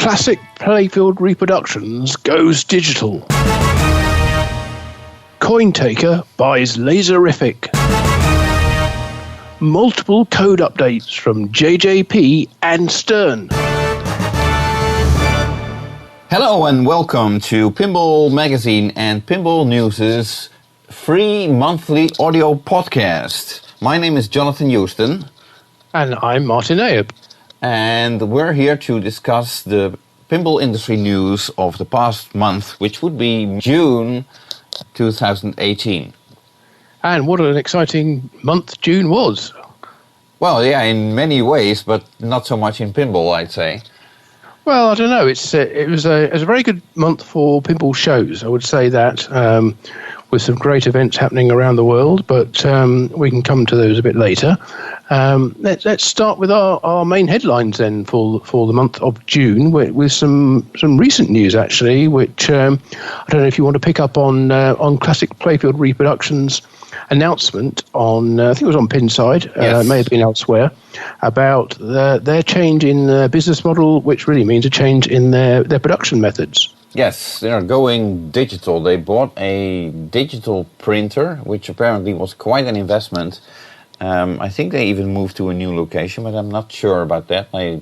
Classic Playfield Reproductions goes digital. Cointaker buys Laserific. Multiple code updates from JJP and Stern. Hello and welcome to Pinball Magazine and Pinball News' free monthly audio podcast. My name is Jonathan Houston. And I'm Martin Ayob. And we're here to discuss the pinball industry news of the past month, which would be June 2018. And what an exciting month June was. Well, yeah, in many ways, but not so much in pinball, I'd say. Well, I don't know. It was a very good month for pinball shows. I would say that, with some great events happening around the world. But we can come to those a bit later. Let's start with our main headlines then for the month of June, with some recent news actually, which I don't know if you want to pick up on Classic Playfield Reproductions announcement on, I think it was on Pinside, yes. It may have been elsewhere, about their change in their business model, which really means a change in their production methods. Yes, they're going digital. They bought a digital printer, which apparently was quite an investment. I think they even moved to a new location, but I'm not sure about that. I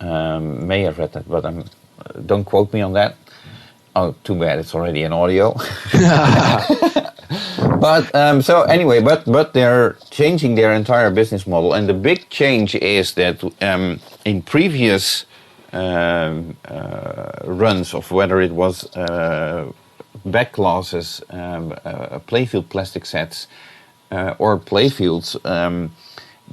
may have read that, but don't quote me on that. Oh, too bad, it's already an audio. But so anyway, but they're changing their entire business model, and the big change is that in previous runs of whether it was back glasses, playfield plastic sets, or playfields,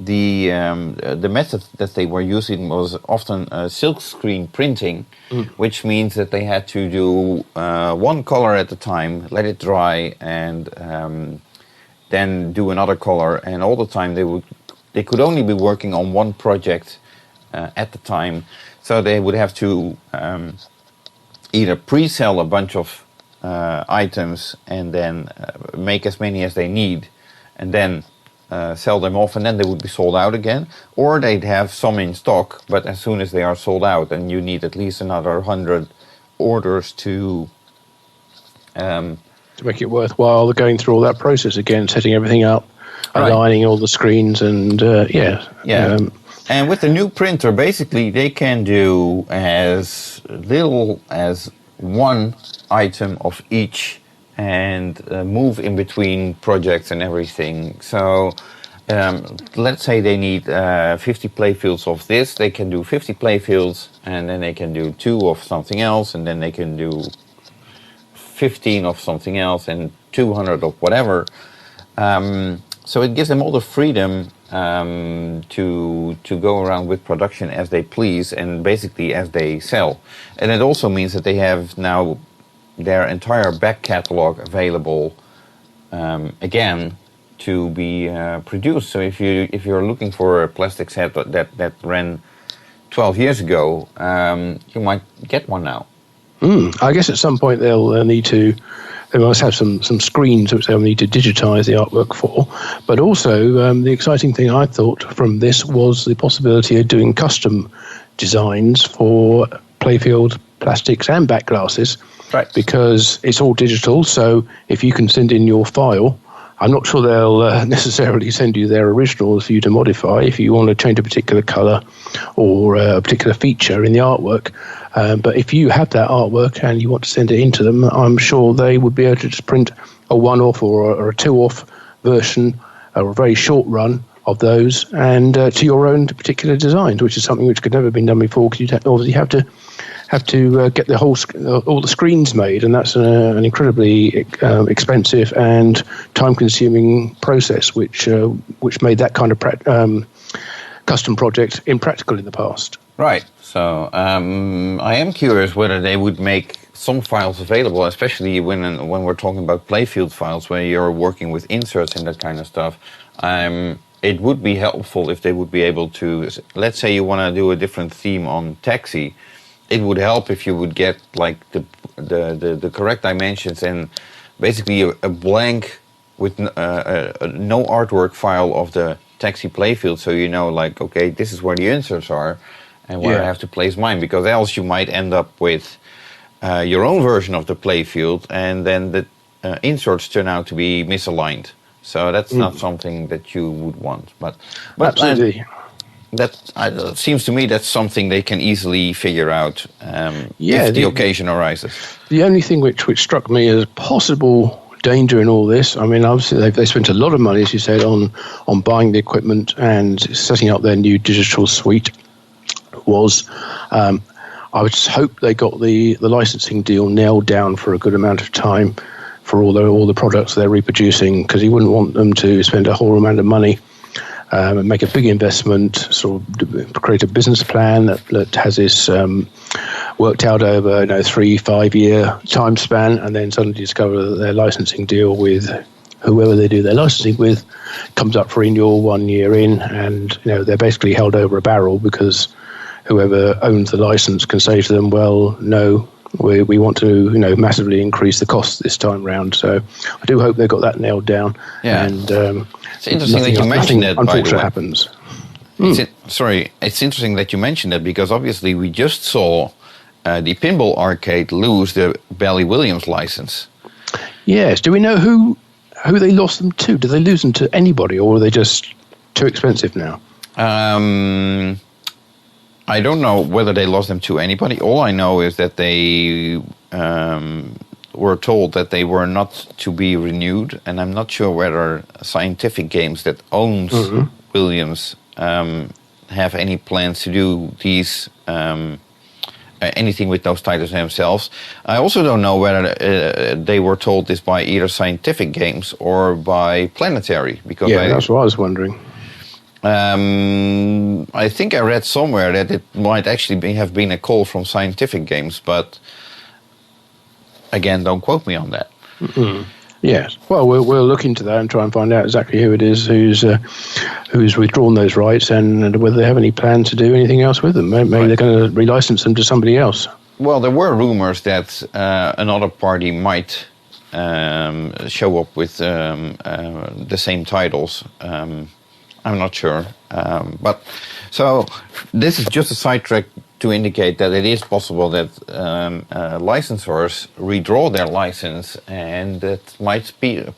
the method that they were using was often silkscreen printing, which means that they had to do one color at a time, let it dry, and then do another color. And all the time they could only be working on one project at the time, so they would have to either pre-sell a bunch of items and then make as many as they need, and then sell them off, and then they would be sold out again, or they'd have some in stock, but as soon as they are sold out, and you need at least another 100 orders to make it worthwhile going through all that process again, setting everything up, aligning all the screens, and and with the new printer, basically they can do as little as one item of each and move in between projects and everything. So let's say they need 50 playfields of this, they can do 50 playfields, and then they can do 2 of something else, and then they can do 15 of something else, and 200 of whatever. So it gives them all the freedom to go around with production as they please, and basically as they sell. And it also means that they have now their entire back catalog available again to be produced. So if you're looking for a plastic set that ran 12 years ago, you might get one now. I guess at some point they'll need to. They must have some screens which they'll need to digitize the artwork for. But also, the exciting thing I thought from this was the possibility of doing custom designs for playfield plastics and back glasses. Right. Because it's all digital, so if you can send in your file, I'm not sure they'll necessarily send you their originals for you to modify if you want to change a particular color or a particular feature in the artwork. But if you have that artwork and you want to send it into them, I'm sure they would be able to just print a one-off or a two-off version, or a very short run of those, and to your own particular designs, which is something which could never have been done before, because you obviously have to get all the screens made, and that's an incredibly expensive and time-consuming process, which made that kind of custom project impractical in the past. Right. So I am curious whether they would make some files available, especially when we're talking about playfield files, where you're working with inserts and that kind of stuff. It would be helpful if they would be able to, let's say you want to do a different theme on Taxi. It would help if you would get like the correct dimensions and basically a blank with no artwork file of the Taxi playfield, so you know, like, okay, this is where the inserts are, and where I have to place mine, because else you might end up with your own version of the playfield, and then the inserts turn out to be misaligned. So that's not something that you would want. But absolutely. That seems to me that's something they can easily figure out if the occasion arises. The only thing which struck me as possible danger in all this, I mean, obviously they spent a lot of money, as you said, on buying the equipment and setting up their new digital suite, was I would just hope they got the licensing deal nailed down for a good amount of time for all the products they're reproducing, because you wouldn't want them to spend a whole amount of money and make a big investment, sort of create a business plan that has this worked out over 3-5 year time span, and then suddenly discover that their licensing deal with whoever they do their licensing with comes up for renewal 1 year in, and they're basically held over a barrel because whoever owns the license can say to them, well, no, we want to massively increase the cost this time round. So I do hope they got that nailed down. Yeah. And it's interesting that you mentioned that. Unfortunately, happens. It's interesting that you mentioned that, because obviously we just saw the Pinball Arcade lose the Bally Williams license. Yes. Do we know who they lost them to? Did they lose them to anybody, or are they just too expensive now? I don't know whether they lost them to anybody. All I know is that they were told that they were not to be renewed, and I'm not sure whether Scientific Games, that owns Williams, have any plans to do these anything with those titles themselves. I also don't know whether they were told this by either Scientific Games or by Planetary, because that's what I was wondering. I think I read somewhere that it might actually have been a call from Scientific Games, but again, don't quote me on that. Yes. Well, we'll look into that and try and find out exactly who it is who's withdrawn those rights, and whether they have any plan to do anything else with them. Maybe they're going to relicense them to somebody else. Well, there were rumors that another party might show up with the same titles. I'm not sure. But so this is just a sidetrack to indicate that it is possible that licensors redraw their license, and that might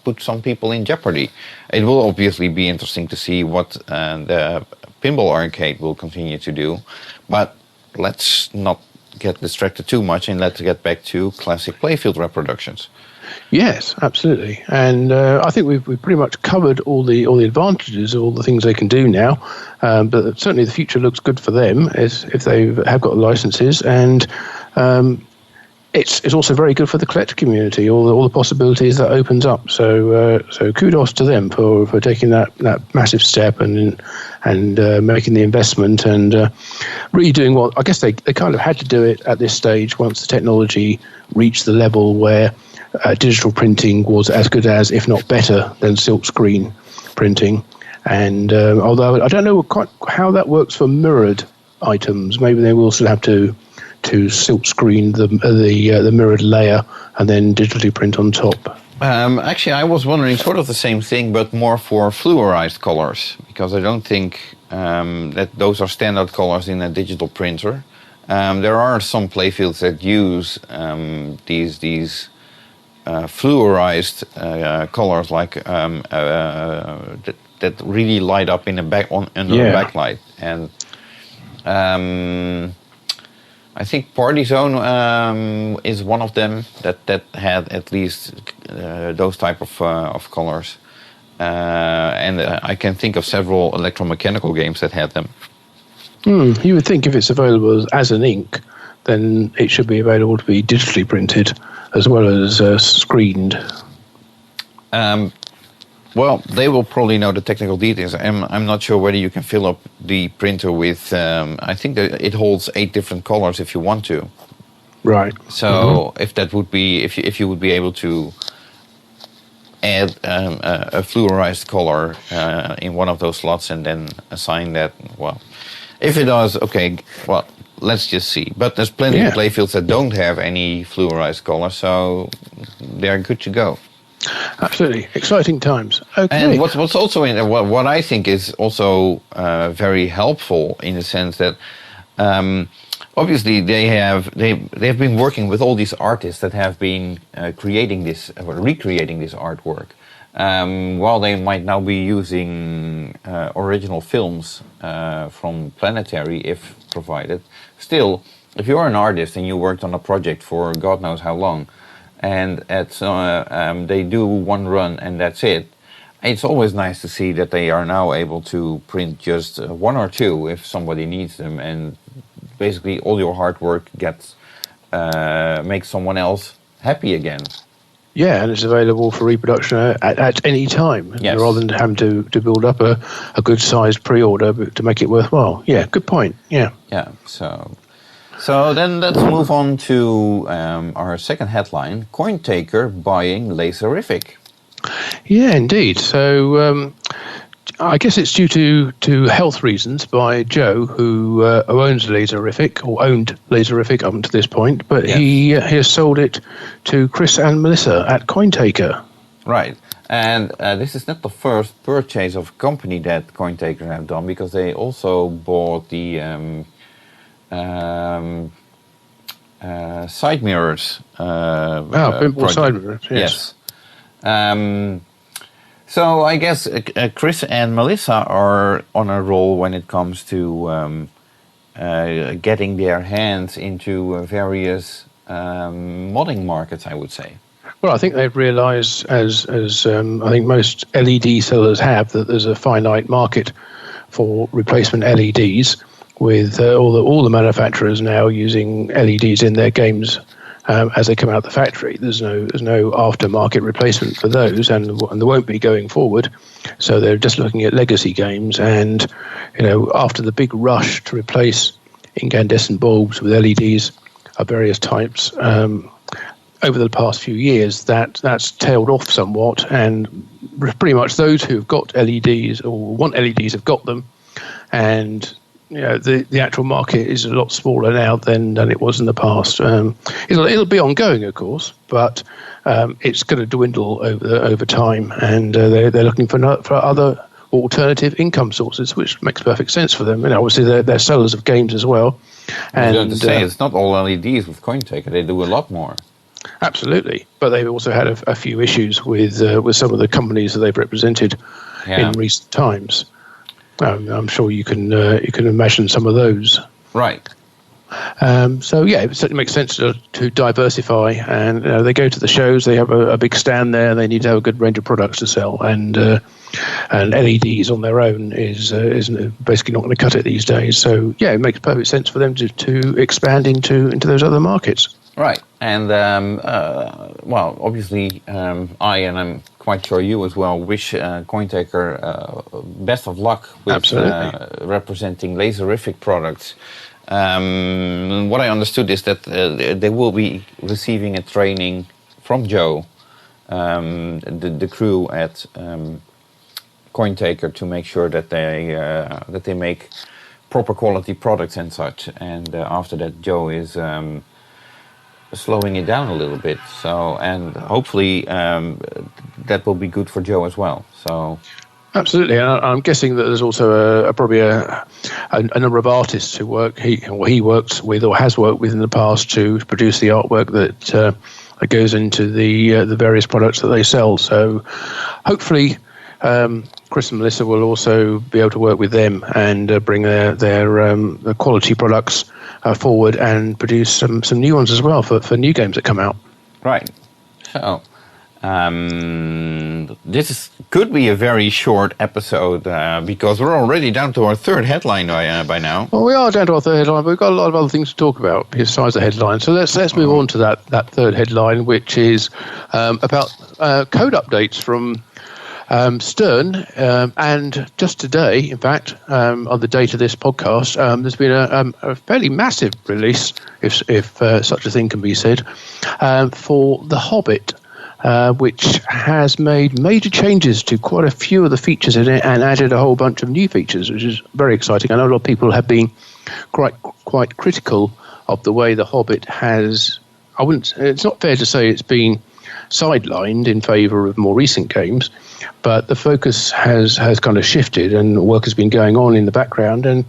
put some people in jeopardy. It will obviously be interesting to see what the Pinball Arcade will continue to do. But let's not get distracted too much, and let's get back to classic playfield reproductions. Yes, absolutely, and I think we've pretty much covered all the advantages, all the things they can do now. But certainly, the future looks good for them if they have got licenses, and it's also very good for the collector community. All the possibilities that opens up. So kudos to them for taking that massive step and making the investment, and really doing what I guess they kind of had to do it at this stage once the technology reached the level where digital printing was as good as, if not better, than silkscreen printing. And although I don't know quite how that works for mirrored items, maybe they will still have to silkscreen the mirrored layer and then digitally print on top. Actually, I was wondering sort of the same thing, but more for fluorized colors, because I don't think that those are standard colors in a digital printer. There are some playfields that use these fluorized colors, like that really light up in the under the backlight, and I think Party Zone is one of them that had at least those type of colors, and I can think of several electromechanical games that had them. You would think if it's available as an ink, then it should be available to be digitally printed as well as screened. Well, they will probably know the technical details. I'm not sure whether you can fill up the printer with... I think that it holds 8 different colors if you want to. Right. So if that would be... If you would be able to add a fluorized color in one of those slots and then assign that, well... If it does, okay, well, let's just see. But there's plenty of playfields that don't have any fluorized color, so they're good to go. Absolutely. Exciting times. Okay. And what's also what I think is also very helpful in the sense that Obviously, they've been working with all these artists that have been creating this or recreating this artwork. While they might now be using original films from Planetary, if provided, still, if you're an artist and you worked on a project for God knows how long, and they do one run and that's it, it's always nice to see that they are now able to print just one or two if somebody needs them, and basically all your hard work makes someone else happy again. Yeah, and it's available for reproduction at any time, rather than having to build up a good-sized pre-order to make it worthwhile. Yeah, good point. Yeah. Yeah, so then let's move on to our second headline, Cointaker buying Laserific. Yeah, indeed. So I guess it's due to health reasons by Joe, who owns Laserific, or owned Laserific up to this point, but he has sold it to Chris and Melissa at Cointaker. Right. And this is not the first purchase of a company that Cointaker have done, because they also bought the side mirrors. Pinball side mirrors, yes. So I guess Chris and Melissa are on a roll when it comes to getting their hands into various modding markets, I would say. Well, I think they've realised, as I think most LED sellers have, that there's a finite market for replacement LEDs, with all the manufacturers now using LEDs in their games as they come out of the factory. There's no aftermarket replacement for those, and there won't be going forward. So they're just looking at legacy games, and after the big rush to replace incandescent bulbs with LEDs of various types over the past few years, that's tailed off somewhat, and pretty much those who've got LEDs or want LEDs have got them, and the actual market is a lot smaller now than it was in the past. It'll be ongoing, of course, but it's going to dwindle over time, and they're looking for other alternative income sources, which makes perfect sense for them. Obviously they're sellers of games as well. And I was going to say, it's not all LEDs with Cointaker; they do a lot more. Absolutely, but they've also had a few issues with some of the companies that they've represented in recent times. I'm sure you can imagine some of those. Right. So yeah, it certainly makes sense to diversify, and they go to the shows. They have a big stand there. They need to have a good range of products to sell, and LEDs on their own is basically not going to cut it these days. So yeah, it makes perfect sense for them to expand into those other markets. Right, and well, obviously, I, and I'm quite sure you as well, wish Cointaker best of luck with representing Laserific products. What I understood is that they will be receiving a training from Joe, the crew at Cointaker, to make sure that they make proper quality products and such. And after that, Joe is slowing it down a little bit. So, and hopefully that will be good for Joe as well. So. Absolutely, and I'm guessing that there's also probably a number of artists who he works with or has worked with in the past to produce the artwork that goes into the various products that they sell. So hopefully Chris and Melissa will also be able to work with them and bring their quality products forward and produce some new ones as well for new games that come out. Right. So. This could be a very short episode because we're already down to our third headline by now. Well, we are down to our third headline, but we've got a lot of other things to talk about besides the headline. So let's move on to that third headline, which is about code updates from Stern. And just today, in fact, on the date of this podcast, there's been a fairly massive release, if such a thing can be said, for The Hobbit. Which has made major changes to quite a few of the features in it and added a whole bunch of new features, which is very exciting. I know a lot of people have been quite critical of the way The Hobbit has. It's not fair to say it's been sidelined in favour of more recent games. But the focus has kind of shifted, and work has been going on in the background. And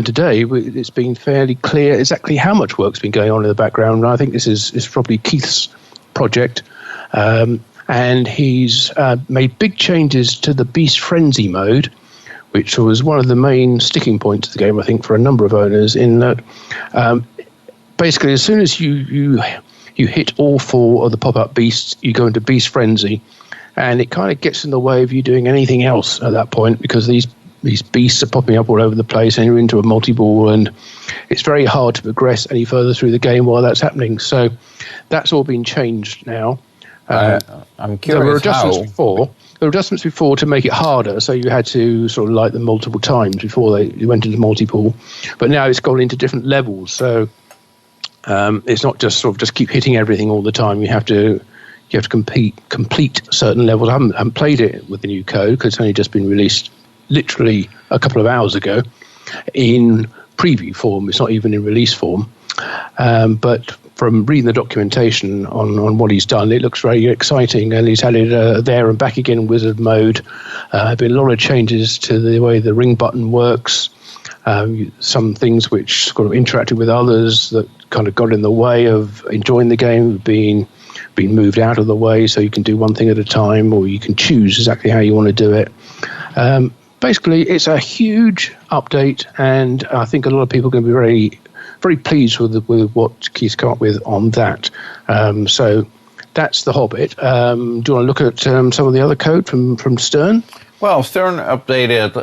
today it's been fairly clear exactly how much work's been going on in the background. And I think this is probably Keith's project. And he's made big changes to the Beast Frenzy mode, which was one of the main sticking points of the game, I think, for a number of owners, in that basically as soon as you hit all 4 of the pop-up beasts, you go into Beast Frenzy, and it kind of gets in the way of you doing anything else at that point, because these beasts are popping up all over the place and you're into a multi-ball, and it's very hard to progress any further through the game while that's happening. So that's all been changed now. I'm curious there were adjustments before to make it harder, so you had to sort of light them multiple times before you went into multi-ball. But now it's gone into different levels, so it's not just sort of just keep hitting everything all the time. You have to complete certain levels. I haven't played it with the new code because it's only just been released literally a couple of hours ago in preview form. It's not even in release form. But from reading the documentation on what he's done, it looks very exciting, and he's added there and back again wizard mode. Been a lot of changes to the way the ring button works. Some things which sort of interacted with others that kind of got in the way of enjoying the game being moved out of the way, so you can do one thing at a time, or you can choose exactly how you want to do it. Basically, it's a huge update, and I think a lot of people are going to be very, very pleased with what Keith's come up with on that. So that's The Hobbit. Do you want to look at some of the other code from Stern? Well, Stern updated,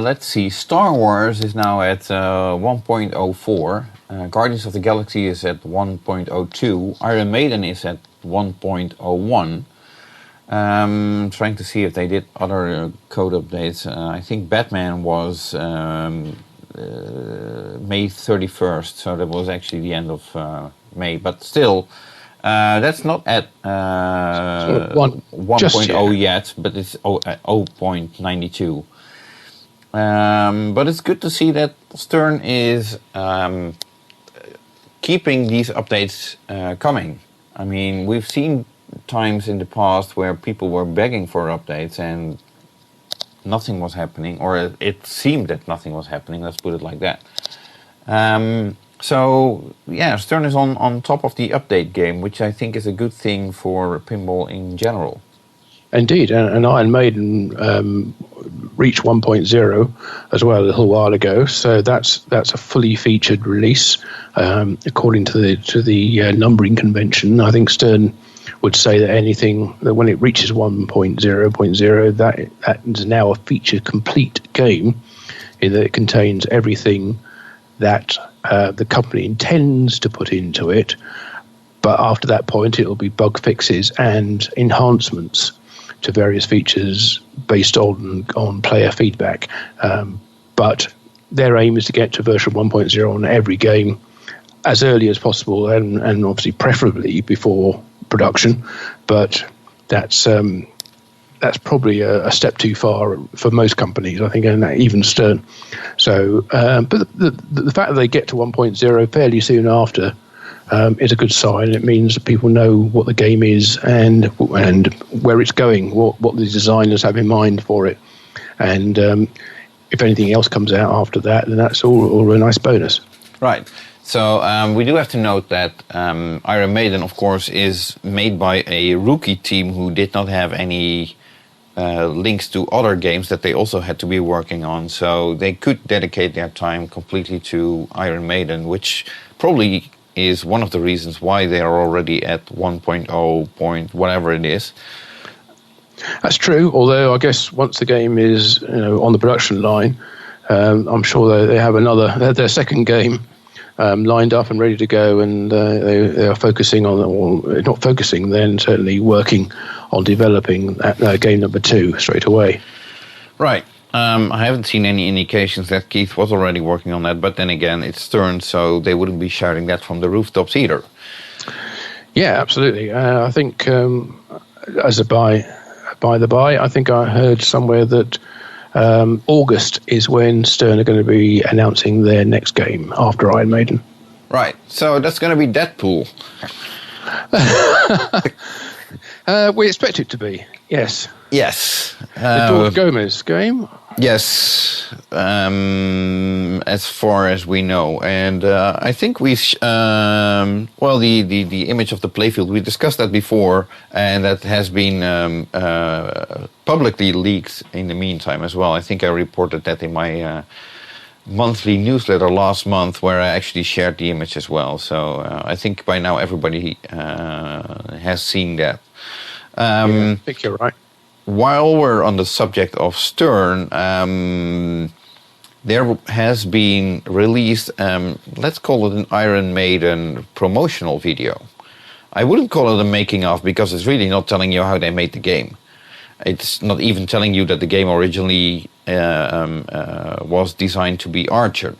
let's see, Star Wars is now at 1.04, Guardians of the Galaxy is at 1.02, Iron Maiden is at 1.01. Trying to see if they did other code updates. I think Batman was May 31st, so that was actually the end of May, but still, that's not at 1.0 yet, but it's at 0.92. But it's good to see that Stern is keeping these updates coming. I mean, we've seen times in the past where people were begging for updates and nothing was happening, or it seemed that nothing was happening, let's put it like that. So, yeah, Stern is on top of the update game, which I think is a good thing for pinball in general. Indeed, and Iron Maiden reached 1.0 as well a little while ago, so that's a fully featured release according to the numbering convention. I think Stern would say that anything that when it reaches 1.0.0, that is now a feature complete game, in that it contains everything that the company intends to put into it. But after that point, it will be bug fixes and enhancements to various features based on player feedback. But their aim is to get to version 1.0 on every game as early as possible, and obviously preferably before production. But that's probably a step too far for most companies, I think, and even Stern. So, but the fact that they get to 1.0 fairly soon after is a good sign. It means that people know what the game is and where it's going, what the designers have in mind for it. And if anything else comes out after that, then that's all a nice bonus. Right. So we do have to note that Iron Maiden, of course, is made by a rookie team who did not have any links to other games that they also had to be working on. So they could dedicate their time completely to Iron Maiden, which probably is one of the reasons why they are already at 1.0 point whatever it is. That's true, although I guess once the game is on the production line, I'm sure they have their second game lined up and ready to go, and they are focusing on, or not focusing, then certainly working on developing game number 2 straight away. Right. I haven't seen any indications that Keith was already working on that, but then again, it's Stern, so they wouldn't be shouting that from the rooftops either. Yeah, absolutely. I think, as a by the by, I think I heard somewhere that August is when Stern are going to be announcing their next game after Iron Maiden. Right, so that's going to be Deadpool. We expect it to be, yes. Yes. The George Gomez game? Yes, as far as we know. And I think the image of the playfield, we discussed that before, and that has been publicly leaked in the meantime as well. I think I reported that in my monthly newsletter last month, where I actually shared the image as well. So I think by now everybody has seen that. I think you're right. While we're on the subject of Stern, there has been released, let's call it an Iron Maiden promotional video. I wouldn't call it a making of, because it's really not telling you how they made the game. It's not even telling you that the game originally was designed to be Archer.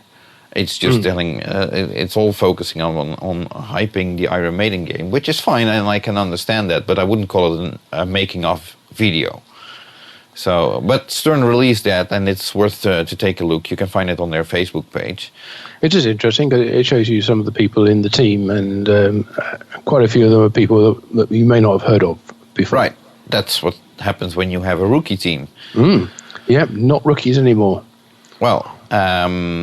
It's just telling, it's all focusing on hyping the Iron Maiden game, which is fine, and I can understand that, but I wouldn't call it a making of video. So, but Stern released that, and it's worth to take a look. You can find it on their Facebook page. It is interesting because it shows you some of the people in the team, and quite a few of them are people that you may not have heard of before. Right. That's what happens when you have a rookie team. Yep, not rookies anymore. Well, last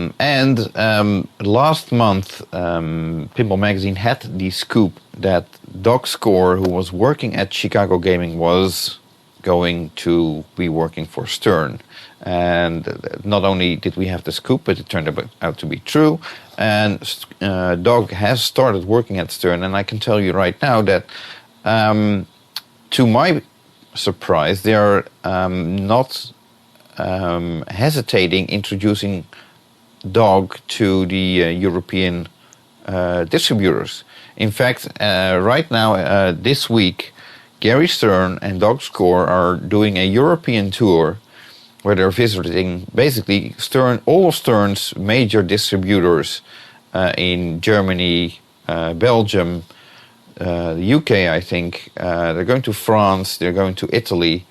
month, Pinball Magazine had the scoop that Doug Score, who was working at Chicago Gaming, was going to be working for Stern. And not only did we have the scoop, but it turned out to be true. And Doug has started working at Stern, and I can tell you right now that, to my surprise, they are not hesitating introducing Doug to the European distributors. In fact, right now, this week, Gary Stern and Doug Score are doing a European tour where they're visiting basically all of Stern's major distributors in Germany, Belgium, the UK, I think. They're going to France, they're going to Italy.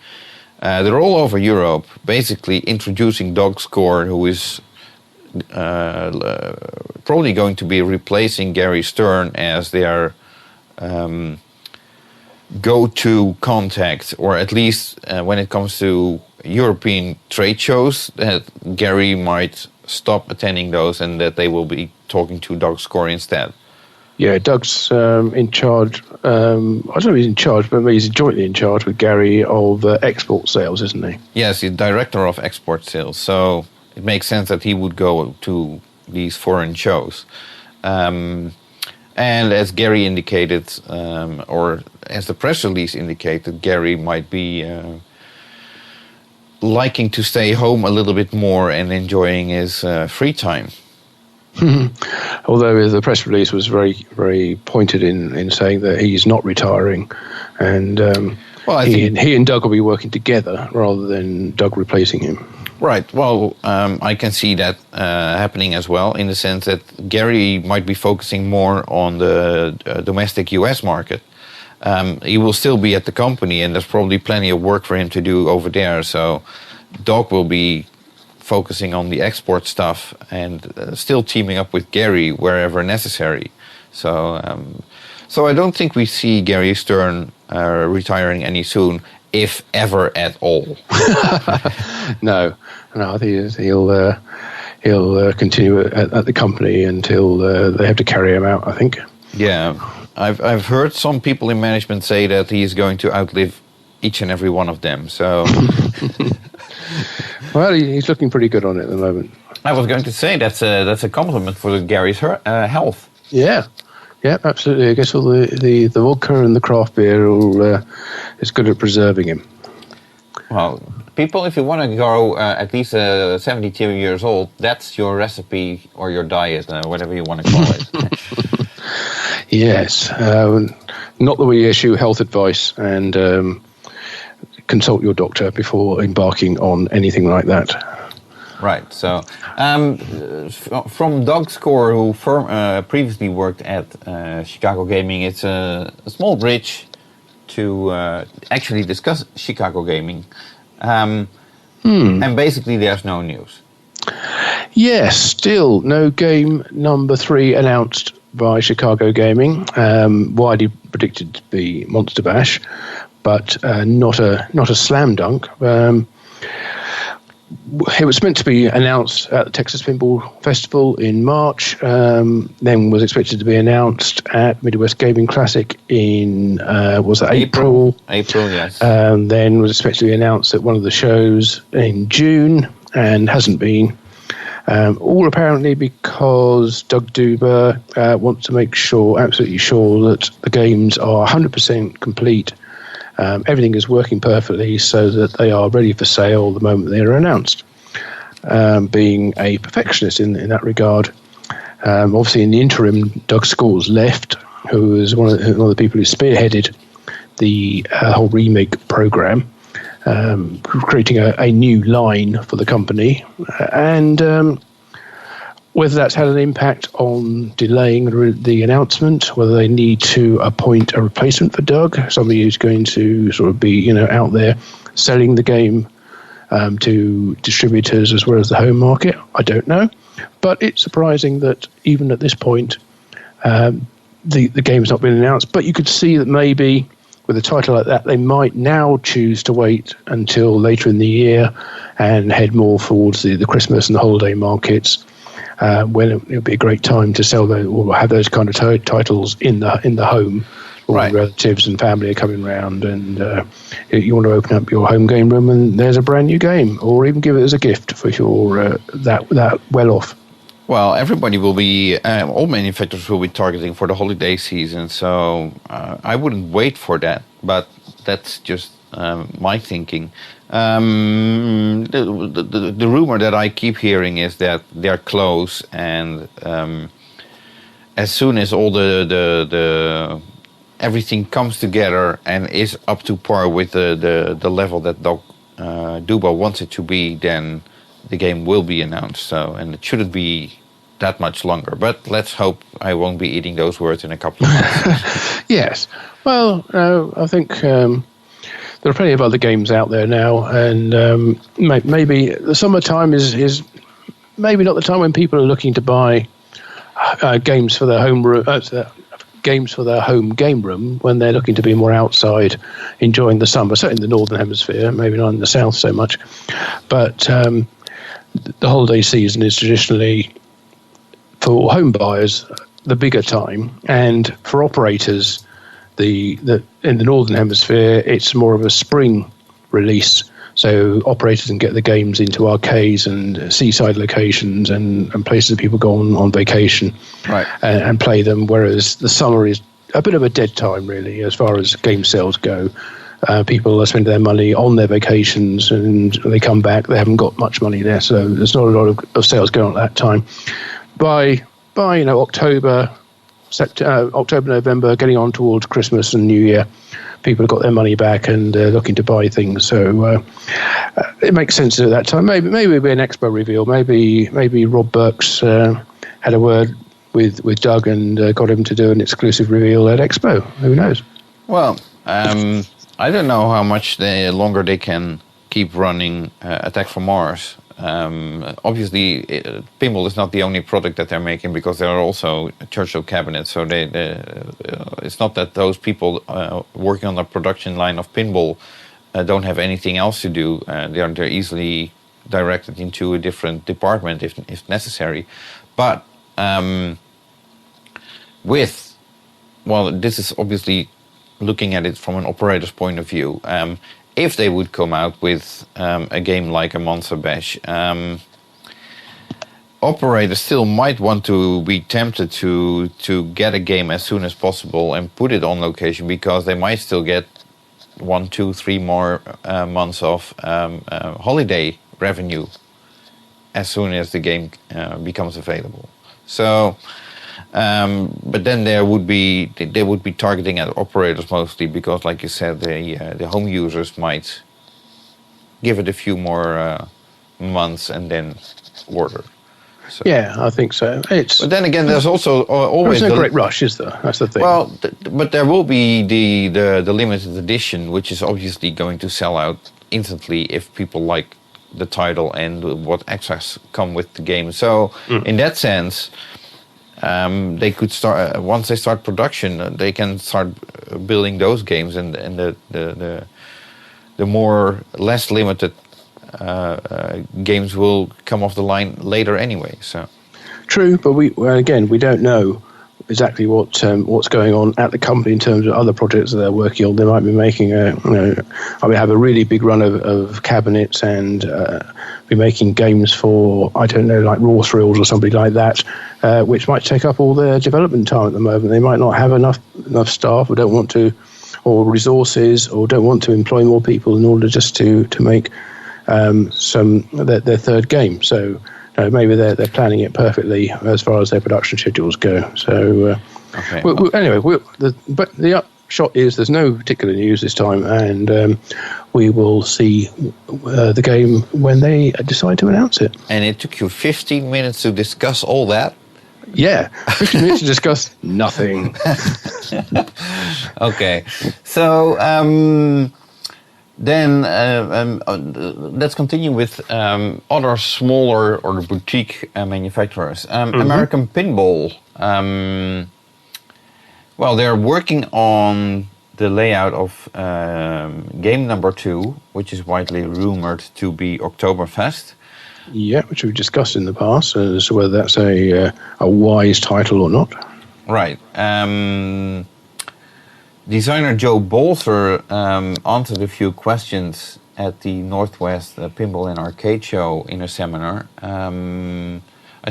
They're all over Europe, basically introducing Doug Score, who is probably going to be replacing Gary Stern as their go-to contact, or at least when it comes to European trade shows, that Gary might stop attending those and that they will be talking to Doug Score instead. Yeah, Doug's in charge. I don't know if he's in charge, but he's jointly in charge with Gary of export sales, isn't he? Yes, he's director of export sales. So it makes sense that he would go to these foreign shows. And as Gary indicated, or as the press release indicated, Gary might be liking to stay home a little bit more and enjoying his free time. Although the press release was very, very pointed in saying that he's not retiring, and he and Doug will be working together rather than Doug replacing him. Right. Well, I can see that happening as well, in the sense that Gary might be focusing more on the domestic US market. He will still be at the company, and there's probably plenty of work for him to do over there. So Doug will be focusing on the export stuff and still teaming up with Gary wherever necessary. So I don't think we see Gary Stern retiring any soon, if ever at all. No, I think he'll continue at the company until they have to carry him out, I think. Yeah, I've heard some people in management say that he's going to outlive each and every one of them. So, well, he's looking pretty good on it at the moment. I was going to say that's a compliment for Gary's health. Yeah, absolutely. I guess all the vodka and the craft beer is good at preserving him. Well, people, if you want to grow at least 72 years old, that's your recipe or your diet, whatever you want to call it. Yes, not that we issue health advice, and consult your doctor before embarking on anything like that. Right. So, from Doug Score, who previously worked at Chicago Gaming, it's a small bridge to actually discuss Chicago Gaming. And basically, there's no news. Yes, still no game number 3 announced by Chicago Gaming, widely predicted to be Monster Bash. but not a slam dunk. It was meant to be announced at the Texas Pinball Festival in March, then was expected to be announced at Midwest Gaming Classic in, was it April? April, yes. Then was expected to be announced at one of the shows in June, and hasn't been. All apparently because Doug Duber wants to make absolutely sure that the games are 100% complete. Everything is working perfectly so that they are ready for sale the moment they are announced. Being a perfectionist in that regard. Obviously, in the interim, Doug Scholes left, who was one of the people who spearheaded the whole remake program, creating a new line for the company. And whether that's had an impact on delaying the announcement, whether they need to appoint a replacement for Doug, somebody who's going to sort of be, out there selling the game to distributors as well as the home market, I don't know. But it's surprising that even at this point, the game's not been announced. But you could see that maybe with a title like that, they might now choose to wait until later in the year and head more towards the Christmas and the holiday markets. When it would be a great time to sell those or have those kind of titles in the home, or right. Relatives and family are coming round, and you want to open up your home game room and there's a brand new game, or even give it as a gift for your that well off. Well, everybody will be, all manufacturers will be targeting for the holiday season, so I wouldn't wait for that, but that's just my thinking. The rumor that I keep hearing is that they're close, and as soon as all the everything comes together and is up to par with the level that Doug Duba wants it to be, then the game will be announced. So, and it shouldn't be that much longer. But let's hope I won't be eating those words in a couple of months. Yes. Well, I think there are plenty of other games out there now, and maybe the summertime is maybe not the time when people are looking to buy games for their home games for their home game room, when they're looking to be more outside, enjoying the summer. Certainly in the northern hemisphere, maybe not in the south so much. But the holiday season is traditionally, for home buyers, the bigger time, and for operators, the in the northern hemisphere, it's more of a spring release. So operators can get the games into arcades and seaside locations and places that people go on vacation, right, and play them. Whereas the summer is a bit of a dead time, really, as far as game sales go. People are spending their money on their vacations, and they come back, they haven't got much money there, so there's not a lot of sales going on at that time. By October, November, getting on towards Christmas and New Year, people have got their money back and looking to buy things. So it makes sense at that time. Maybe it'll be an expo reveal. Maybe Rob Burks had a word with Doug and got him to do an exclusive reveal at Expo. Who knows? Well, I don't know how much longer they can keep running Attack from Mars. Obviously, Pinball is not the only product that they're making, because there are also Churchill cabinets. So it's not that those people working on the production line of Pinball don't have anything else to do. They're easily directed into a different department if necessary. But this is obviously looking at it from an operator's point of view. If they would come out with a game like a Monster Bash, operators still might want to be tempted to get a game as soon as possible and put it on location, because they might still get 1, 2, 3 more months of holiday revenue as soon as the game becomes available. So, but then they would be targeting at operators mostly, because, like you said, the home users might give it a few more months and then order. So. Yeah, I think so. But then again, there's also always no great rush, is there? That's the thing. Well, but there will be the limited edition, which is obviously going to sell out instantly if people like the title and what extras come with the game. So in that sense, they could start once they start production. They can start building those games, and the more less limited games will come off the line later anyway. So true, but we don't know exactly what's going on at the company in terms of other projects that they're working on. They might be making have a really big run of cabinets and be making games for, I don't know, like Raw Thrills or somebody like that, which might take up all their development time at the moment. They might not have enough staff, or don't want to, or resources, or don't want to employ more people in order just to make their third game. So maybe they're planning it perfectly as far as their production schedules go. So anyway, but the upshot is there's no particular news this time, and we will see the game when they decide to announce it. And it took you 15 minutes to discuss all that? Yeah, 15 minutes to discuss nothing. Okay, so then let's continue with other smaller or boutique manufacturers. American Pinball. Well, they're working on the layout of game number 2, which is widely rumored to be Oktoberfest. Yeah, which we've discussed in the past as to whether that's a wise title or not. Right. Designer Joe Bolter answered a few questions at the Northwest Pinball and Arcade Show in a seminar. I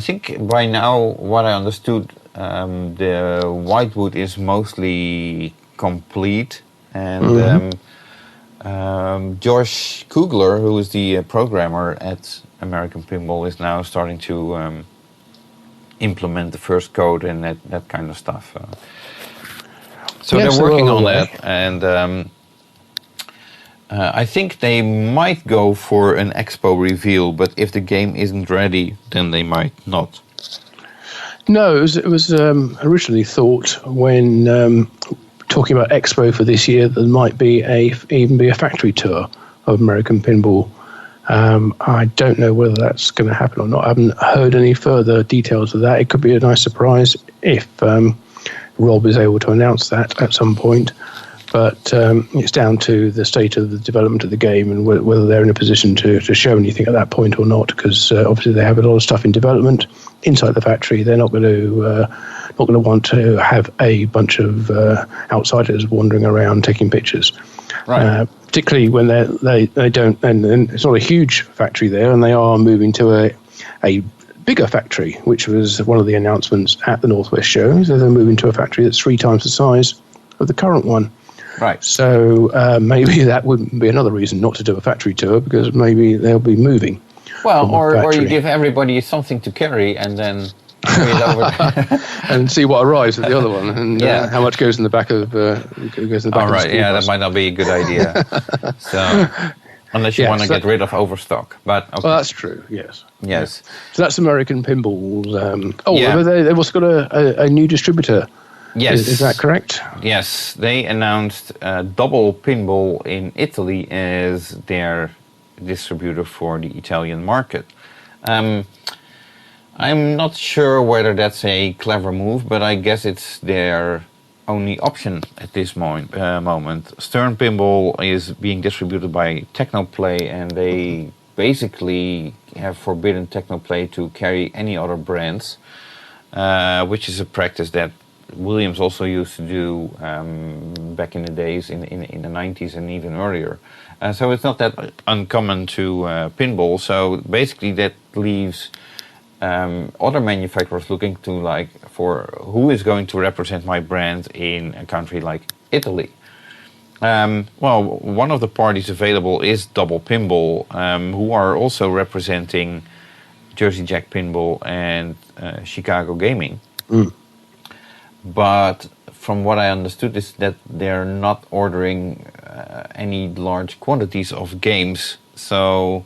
think by now, what I understood, the whitewood is mostly complete, and Josh Kugler, who is the programmer at American Pinball, is now starting to implement the first code and that kind of stuff. So they're working on that, and I think they might go for an expo reveal, but if the game isn't ready, then they might not. No, it was originally thought when talking about expo for this year, there might be even be a factory tour of American Pinball. I don't know whether that's going to happen or not. I haven't heard any further details of that. It could be a nice surprise if Rob is able to announce that at some point, but it's down to the state of the development of the game and whether they're in a position to show anything at that point or not, because obviously they have a lot of stuff in development inside the factory. They're not going to want to have a bunch of outsiders wandering around taking pictures. Right. Particularly when they don't, and it's not a huge factory there, and they are moving to a bigger factory, which was one of the announcements at the Northwest Show. So they're moving to a factory that's 3 times the size of the current one. Right. So maybe that wouldn't be another reason not to do a factory tour, because maybe they'll be moving. Well, or you give everybody something to carry and then carry it over there. And see what arrives at the other one, and how much goes in the back of goes in the back. All right, yeah, that might not be a good idea. So. Unless you want to get rid of overstock, but okay. Well, that's true. Yes. Yes. So that's American Pinball. They've also got a new distributor. Yes. Is that correct? Yes, they announced Double Pinball in Italy as their distributor for the Italian market. I'm not sure whether that's a clever move, but I guess it's their only option at this moment. Stern Pinball is being distributed by Technoplay, and they basically have forbidden Technoplay to carry any other brands, which is a practice that Williams also used to do back in the days in the 90s and even earlier. So it's not that uncommon to pinball. So basically that leaves other manufacturers looking to for who is going to represent my brand in a country like Italy. One of the parties available is Double Pinball, who are also representing Jersey Jack Pinball and Chicago Gaming. But from what I understood is that they're not ordering any large quantities of games. So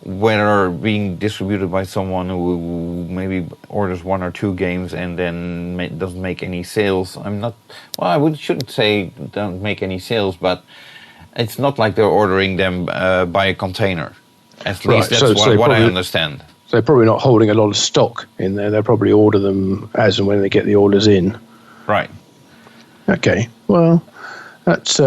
whether being distributed by someone who maybe orders 1 or 2 games and then doesn't make any sales, shouldn't say don't make any sales, but it's not like they're ordering them by a container. At least that's what I understand. they're probably not holding a lot of stock in there. They'll probably order them as and when they get the orders in. Right. Okay. Well, that's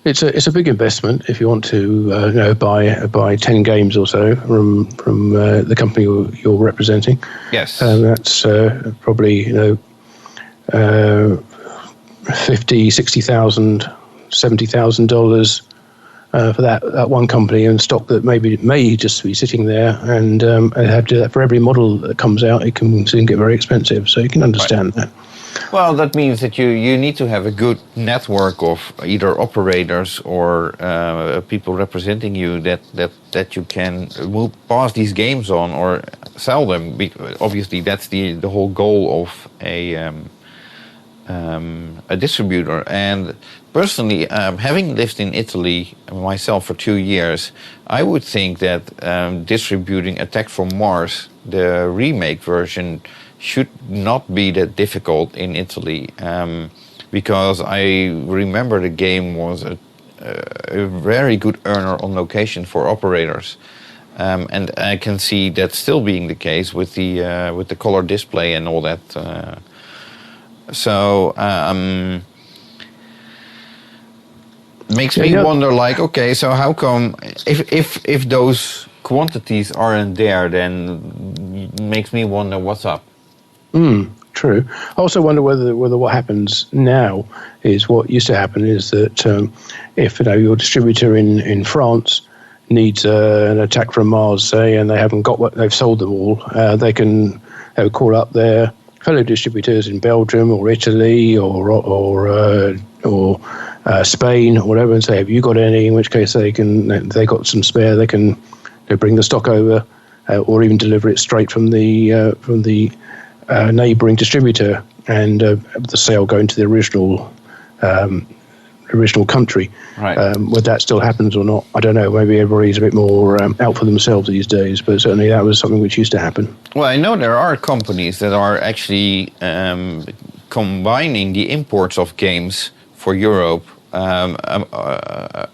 it's a big investment if you want to buy 10 games or so from the company you're representing. Yes. That's probably $50,000, $60,000, $70,000 for that one company, and stock that may just be sitting there, and have to do that for every model that comes out. It can soon get very expensive, so you can understand that. Well, that means that you need to have a good network of either operators or people representing you that you can move past these games on or sell them. Obviously, that's the whole goal of a distributor. And personally, having lived in Italy myself for 2 years, I would think that distributing Attack from Mars, the remake version, should not be that difficult in Italy, because I remember the game was a very good earner on location for operators, and I can see that still being the case with the color display and all that. Makes me wonder, like, okay, so how come if those quantities aren't there, then makes me wonder what's up. True. I also wonder whether what happens now is what used to happen is that if your distributor in France needs an Attack from Mars, say, and they haven't got what they've sold them all, they would call up their fellow distributors in Belgium or Italy or Spain or whatever, and say, have you got any? In which case they got some spare. They can bring the stock over, or even deliver it straight from the neighbouring distributor, and the sale going to the original country. Right. Whether that still happens or not, I don't know. Maybe everybody's a bit more out for themselves these days, but certainly that was something which used to happen. Well, I know there are companies that are actually combining the imports of games for Europe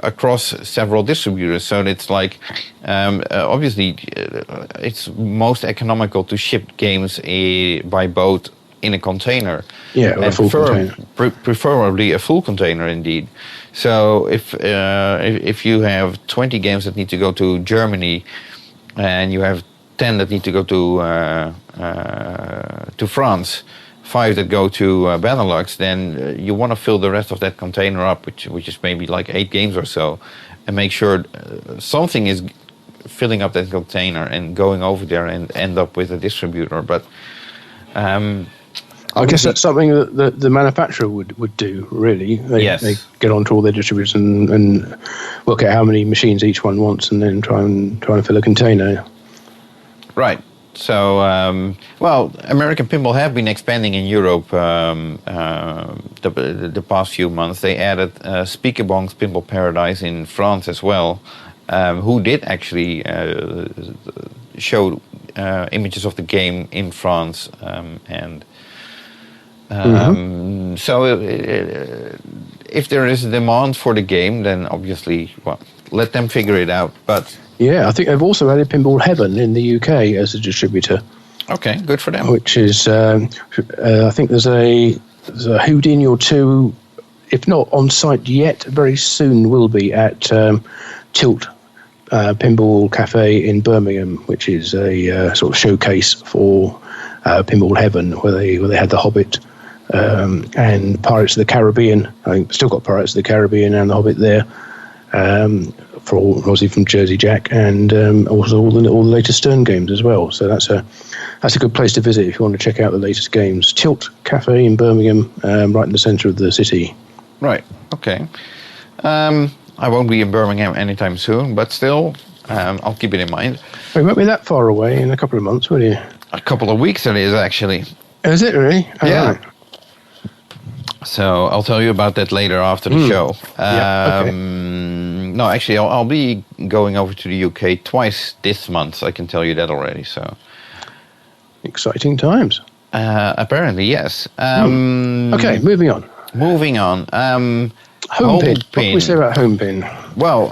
across several distributors. So it's like, obviously, it's most economical to ship games by boat in a container. Yeah, a full container. Preferably a full container, indeed. So if you have 20 games that need to go to Germany, and you have 10 that need to go to France, 5 that go to Benelux, then you want to fill the rest of that container up, which is maybe like 8 games or so, and make sure something is filling up that container and going over there and end up with a distributor. But I guess that's something that the manufacturer would do, really. They get onto all their distributors and work out how many machines each one wants, and then try and fill a container. Right. So, American Pinball have been expanding in Europe the past few months. They added Speakerbong's Pinball Paradise in France as well, who did actually show images of the game in France. So if there is a demand for the game, then obviously, let them figure it out. But yeah, I think they've also added Pinball Heaven in the UK as a distributor. Okay, good for them. Which is, I think there's a Houdini or two, if not on site yet, very soon will be at Tilt Pinball Cafe in Birmingham, which is a sort of showcase for Pinball Heaven, where they had The Hobbit and Pirates of the Caribbean. I think still got Pirates of the Caribbean and The Hobbit there. Obviously from Jersey Jack, and also all the latest Stern games as well. So that's a good place to visit if you want to check out the latest games. Tilt Cafe in Birmingham, right in the centre of the city. Right. Okay. I won't be in Birmingham anytime soon, but still, I'll keep it in mind. You won't be that far away in a couple of months, will you? A couple of weeks it is, actually. Is it really? Yeah. Right. So I'll tell you about that later after the show. Okay. No, actually, I'll be going over to the UK twice this month. I can tell you that already. So exciting times. Apparently, yes. Okay, moving on. Homepin. What can we say about Homepin? Well,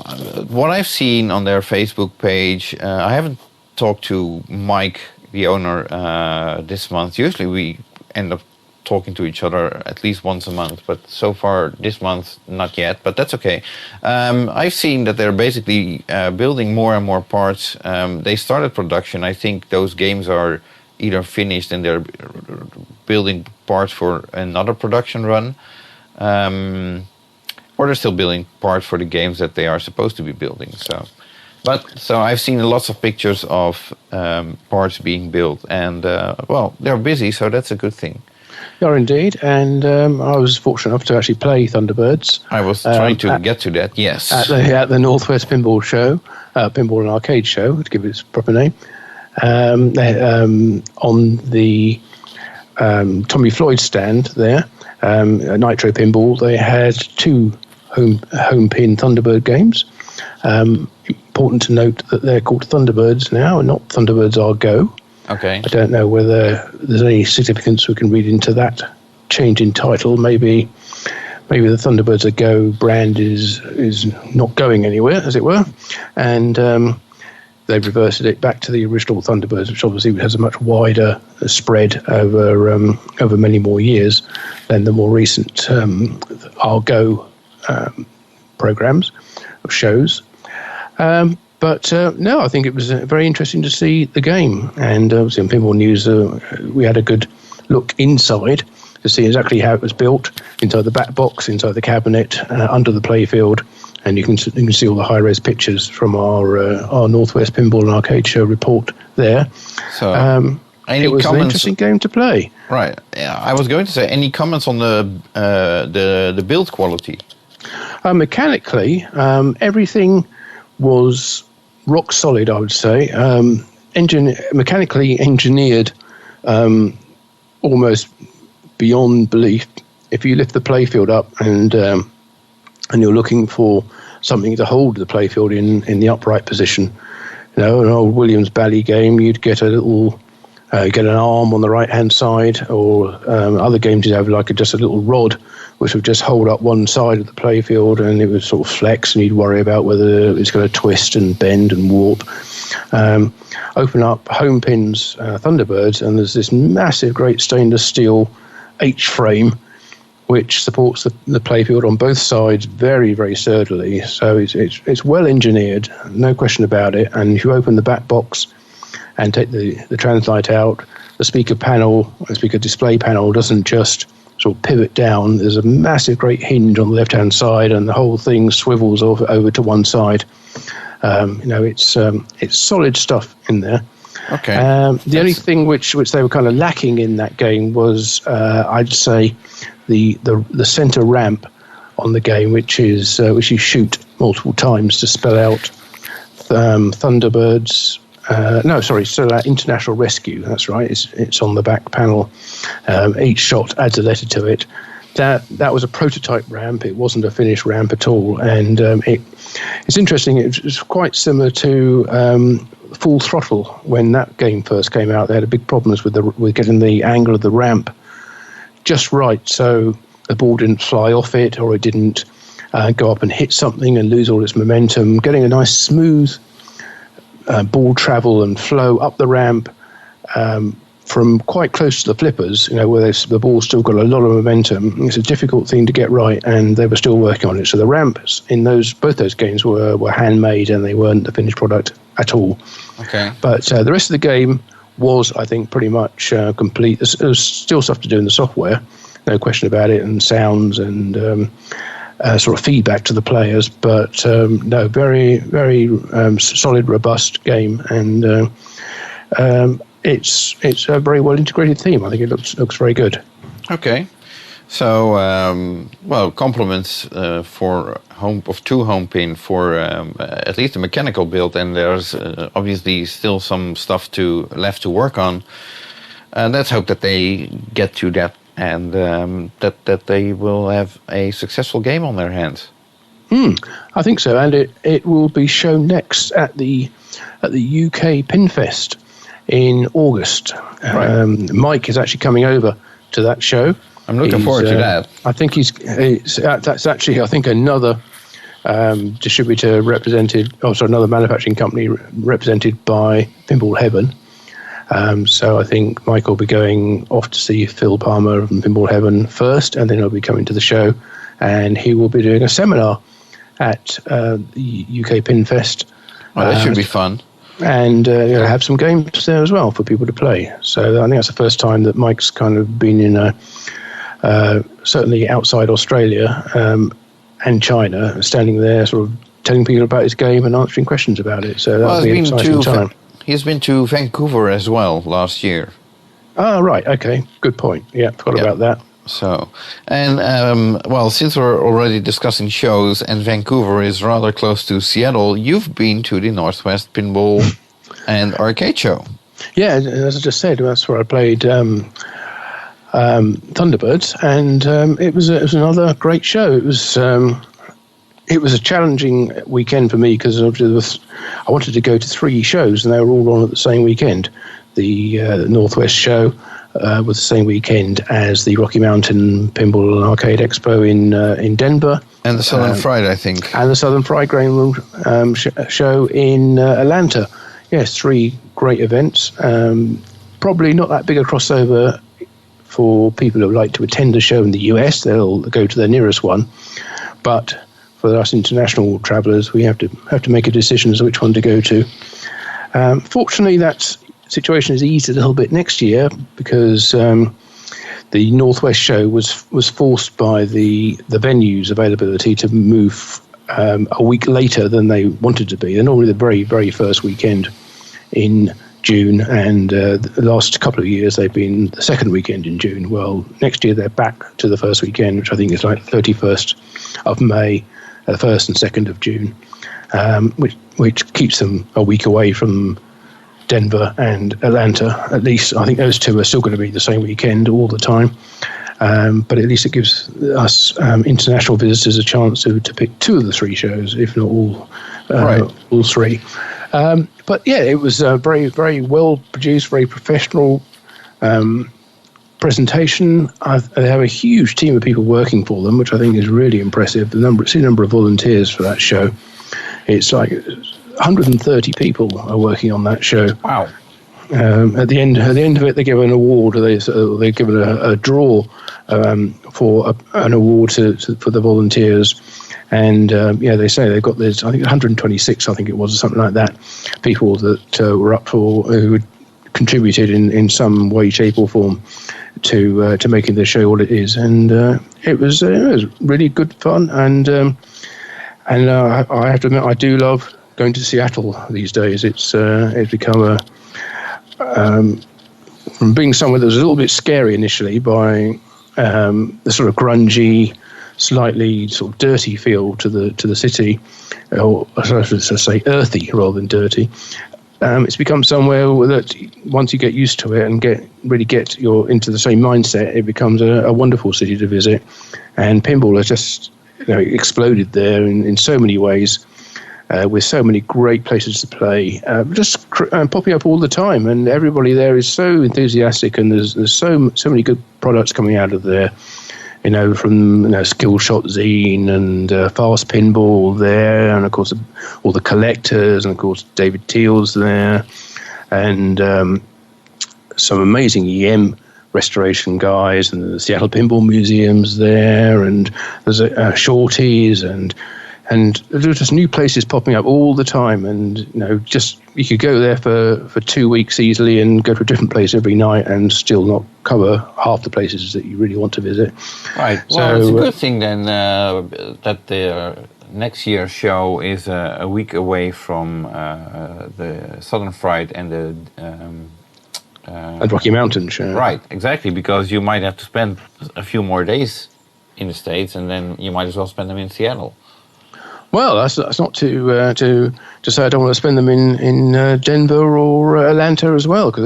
what I've seen on their Facebook page, I haven't talked to Mike, the owner, this month. Usually we end up talking to each other at least once a month, but so far this month not yet, but that's okay. I've seen that they're basically building more and more parts. They started production. I think those games are either finished and they're building parts for another production run, or they're still building parts for the games that they are supposed to be building. So I've seen lots of pictures of parts being built, and they're busy, so that's a good thing. They are indeed, and I was fortunate enough to actually play Thunderbirds. I was trying to get to that, yes. At the Northwest Pinball Show, Pinball and Arcade Show, to give it its proper name. On the Tommy Floyd stand there, at Nitro Pinball, they had 2 home pin Thunderbird games. Important to note that they're called Thunderbirds now, and not Thunderbirds Are Go. Okay. I don't know whether there's any significance we can read into that change in title. Maybe the Thunderbirds Are Go brand is not going anywhere, as it were, and they've reverted it back to the original Thunderbirds, which obviously has a much wider spread over many more years than the more recent Are Go programs or shows. But no, I think it was very interesting to see the game. And obviously on Pinball News, we had a good look inside to see exactly how it was built, inside the back box, inside the cabinet, under the playfield. And you can see all the high-res pictures from our Northwest Pinball and Arcade Show report there. So it was an interesting game to play. Right. Yeah, I was going to say, any comments on the build quality? Mechanically, everything was rock solid, I would say. Mechanically engineered almost beyond belief. If you lift the playfield up and you're looking for something to hold the playfield in the upright position, an old Williams Bally game, you'd get a little, get an arm on the right hand side, or other games you'd have just a little rod which would just hold up one side of the playfield, and it would sort of flex, and you'd worry about whether it's going to twist and bend and warp. Open up home pins, Thunderbirds, and there's this massive, great stainless steel H-frame which supports the playfield on both sides very, very sturdily. So it's well engineered, no question about it. And if you open the back box and take the translight out, the speaker display panel doesn't just sort of pivot down. There's a massive, great hinge on the left-hand side, and the whole thing swivels over to one side. It's solid stuff in there. Okay. The only thing which they were kind of lacking in that game was, I'd say, the center ramp on the game, which you shoot multiple times to spell out Thunderbirds. International Rescue. That's right. It's on the back panel. Each shot adds a letter to it. That was a prototype ramp. It wasn't a finished ramp at all. And it's interesting. It's quite similar to Full Throttle when that game first came out. They had big problems with getting the angle of the ramp just right, so the ball didn't fly off it, or it didn't go up and hit something and lose all its momentum. Getting a nice smooth ball travel and flow up the ramp from quite close to the flippers, where the ball's still got a lot of momentum. It's a difficult thing to get right, and they were still working on it. So the ramps in both those games were handmade, and they weren't the finished product at all. Okay. But the rest of the game was, I think, pretty much complete. There's still stuff to do in the software, no question about it, and sounds and sort of feedback to the players. But no, very, very solid, robust game, and it's a very well integrated theme. I think it looks very good. Okay. So, compliments for two home pin for at least a mechanical build, and there's obviously still some stuff left to work on. Let's hope that they get to that, and that they will have a successful game on their hands. I think so, and it will be shown next at the UK Pinfest in August. Right. Mike is actually coming over to that show. I'm looking forward to that. I think that's actually, I think, another distributor represented, another manufacturing company represented by Pinball Heaven. So I think Mike will be going off to see Phil Palmer from Pinball Heaven first, and then he'll be coming to the show, and he will be doing a seminar at the UK Pin Fest. Well, that should be fun. And have some games there as well for people to play. So I think that's the first time that Mike's kind of been in certainly outside Australia and China, standing there sort of telling people about his game and answering questions about it. So that'll be an exciting time. He's been to Vancouver as well last year. Oh, right. Okay. Good point. Yeah, forgot about that. So, and since we're already discussing shows and Vancouver is rather close to Seattle, you've been to the Northwest Pinball and Arcade Show. Yeah, as I just said, that's where I played Thunderbirds, and it was another great show. It was a challenging weekend for me because I wanted to go to 3 shows, and they were all on at the same weekend. The Northwest Show was the same weekend as the Rocky Mountain Pinball and Arcade Expo in Denver. And the Southern Fried, I think. And the Southern Fried Grain Room show in Atlanta. Yes, 3 great events. Probably not that big a crossover for people who like to attend a show in the US. They'll go to their nearest one. But for us international travellers, we have to make a decision as to which one to go to. Fortunately, that situation is eased a little bit next year because the Northwest Show was forced by the venue's availability to move a week later than they wanted to be. They're normally the very, very first weekend in June, and the last couple of years they've been the second weekend in June. Well, next year they're back to the first weekend, which I think is like 31st of May, 1st and 2nd of June, which keeps them a week away from Denver and Atlanta. At least I think those 2 are still going to be the same weekend all the time. But at least it gives us international visitors a chance to pick 2 of the 3 shows, if not all 3. But yeah, it was very, very well produced, very professional presentation. They have a huge team of people working for them, which I think is really impressive. The number of volunteers for that show, it's like 130 people are working on that show. Wow! At the end of it, they give an award. They give a draw for an award for the volunteers. And they say they've got this. I think 126. I think it was, or something like that. People that were up for who contributed in some way, shape, or form to making the show what it is. And it was really good fun. And I have to admit, I do love going to Seattle these days. It's become from being somewhere that was a little bit scary initially by the sort of grungy, slightly sort of dirty feel to the city, or I should say earthy rather than dirty. It's become somewhere that once you get used to it and get into the same mindset, it becomes a wonderful city to visit. And pinball has just exploded there in so many ways, with so many great places to play, just popping up all the time. And everybody there is so enthusiastic, and there's so many good products coming out of there. From Skill Shot Zine and Fast Pinball there, and of course all the collectors, and of course David Teal's there, and some amazing EM restoration guys, and the Seattle Pinball Museum's there, and there's Shorties, and there's just new places popping up all the time, and you could go there for 2 weeks easily and go to a different place every night and still not cover half the places that you really want to visit. Right. Well, it's a good thing then that the next year's show is a week away from the Southern Fried and the and Rocky Mountain show. Right. Exactly, because you might have to spend a few more days in the States, and then you might as well spend them in Seattle. Well, that's not to say I don't want to spend them in Denver or Atlanta as well, because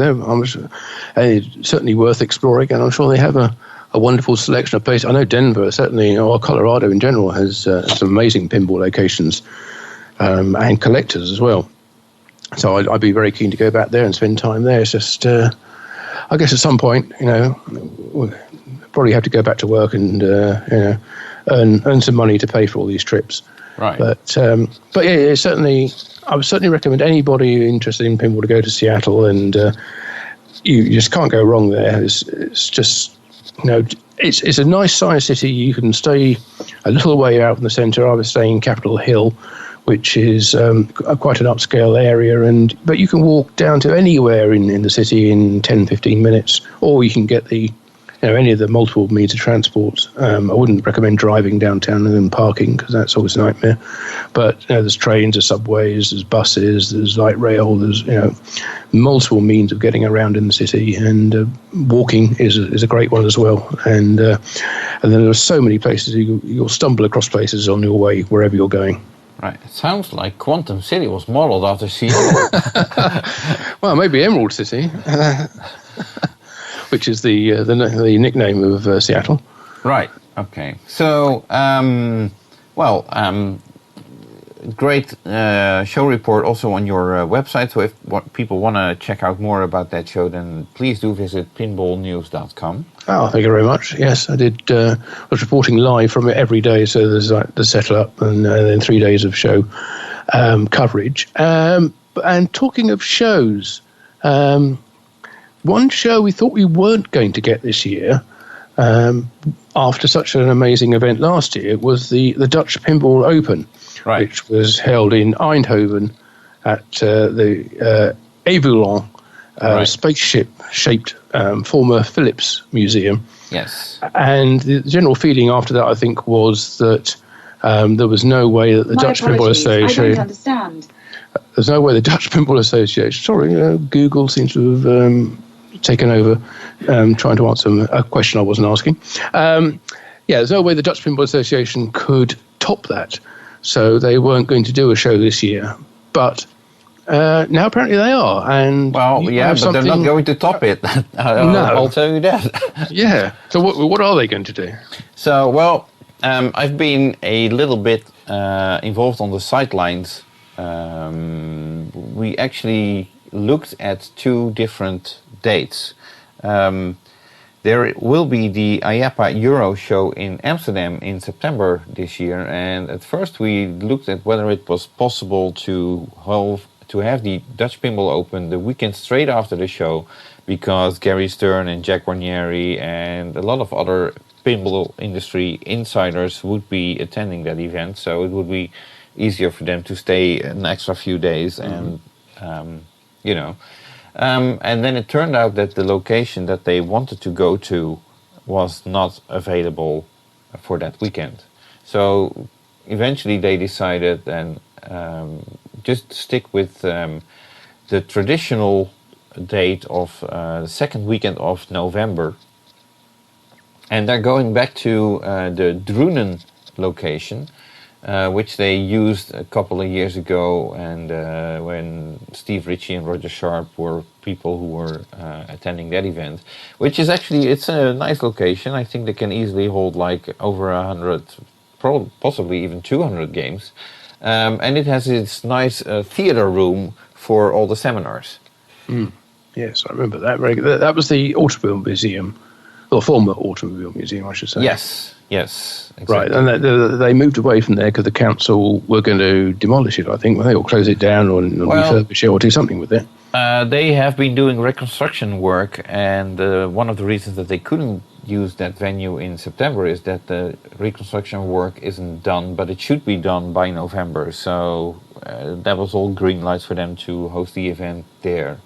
they're certainly worth exploring, and I'm sure they have a wonderful selection of places. I know Denver, certainly, or Colorado in general, has some amazing pinball locations and collectors as well. So I'd be very keen to go back there and spend time there. It's just, I guess at some point, we'll probably have to go back to work and earn some money to pay for all these trips. Right. But yeah, certainly, I would certainly recommend anybody interested in pinball to go to Seattle, and you just can't go wrong there. It's just, it's a nice sized city. You can stay a little way out in the centre. I was staying in Capitol Hill, which is quite an upscale area, but you can walk down to anywhere in the city in 10, 15 minutes, or you can get any of the multiple means of transport. I wouldn't recommend driving downtown and then parking, because that's always a nightmare. But there's trains, there's subways, there's buses, there's light rail, there's multiple means of getting around in the city, and walking is a great one as well. And then there are so many places you'll stumble across places on your way wherever you're going. Right. It sounds like Quantum City was modeled after Seattle. Well, maybe Emerald City. Which is the nickname of Seattle. Right. Okay. So, great show report also on your website. So if people want to check out more about that show, then please do visit pinballnews.com. Oh, thank you very much. Yes, I did. I was reporting live from it every day. So there's like the setup and then 3 days of show coverage. And talking of shows. One show we thought we weren't going to get this year, after such an amazing event last year, was the Dutch Pinball Open, right, which was held in Eindhoven at the Evolution spaceship-shaped former Philips Museum. Yes. And the general feeling after that, I think, was that there was no way that the Dutch Pinball Association... I don't understand. There's no way the Dutch Pinball Association... Sorry, Google seems to have... taken over, trying to answer a question I wasn't asking. There's no way the Dutch Pinball Association could top that, so they weren't going to do a show this year. But now apparently they are, and but they're not going to top it. I'll tell you that. Yeah. So what are they going to do? So I've been a little bit involved on the sidelines. We actually looked at 2 different dates. There will be the IAPA Euro show in Amsterdam in September this year, and at first we looked at whether it was possible to have the Dutch Pinball Open the weekend straight after the show, because Gary Stern and Jack Guarnieri and a lot of other pinball industry insiders would be attending that event, so it would be easier for them to stay an extra few days. And and then it turned out that the location that they wanted to go to was not available for that weekend. So eventually they decided and just stick with the traditional date of the second weekend of November. And they're going back to the Drunen location, which they used a couple of years ago, and when Steve Ritchie and Roger Sharp were people who were attending that event, which is actually, it's a nice location. I think they can easily hold like over 100, possibly even 200 games. And it has its nice theater room for all the seminars. Yes, I remember that. That was the Automobile Museum, or former Automobile Museum, I should say. Yes, exactly. Right, and they moved away from there because the council were going to demolish it, I think, or close it down or refurbish it or do something with it. They have been doing reconstruction work, and one of the reasons that they couldn't use that venue in September is that the reconstruction work isn't done, but it should be done by November. So that was all green lights for them to host the event there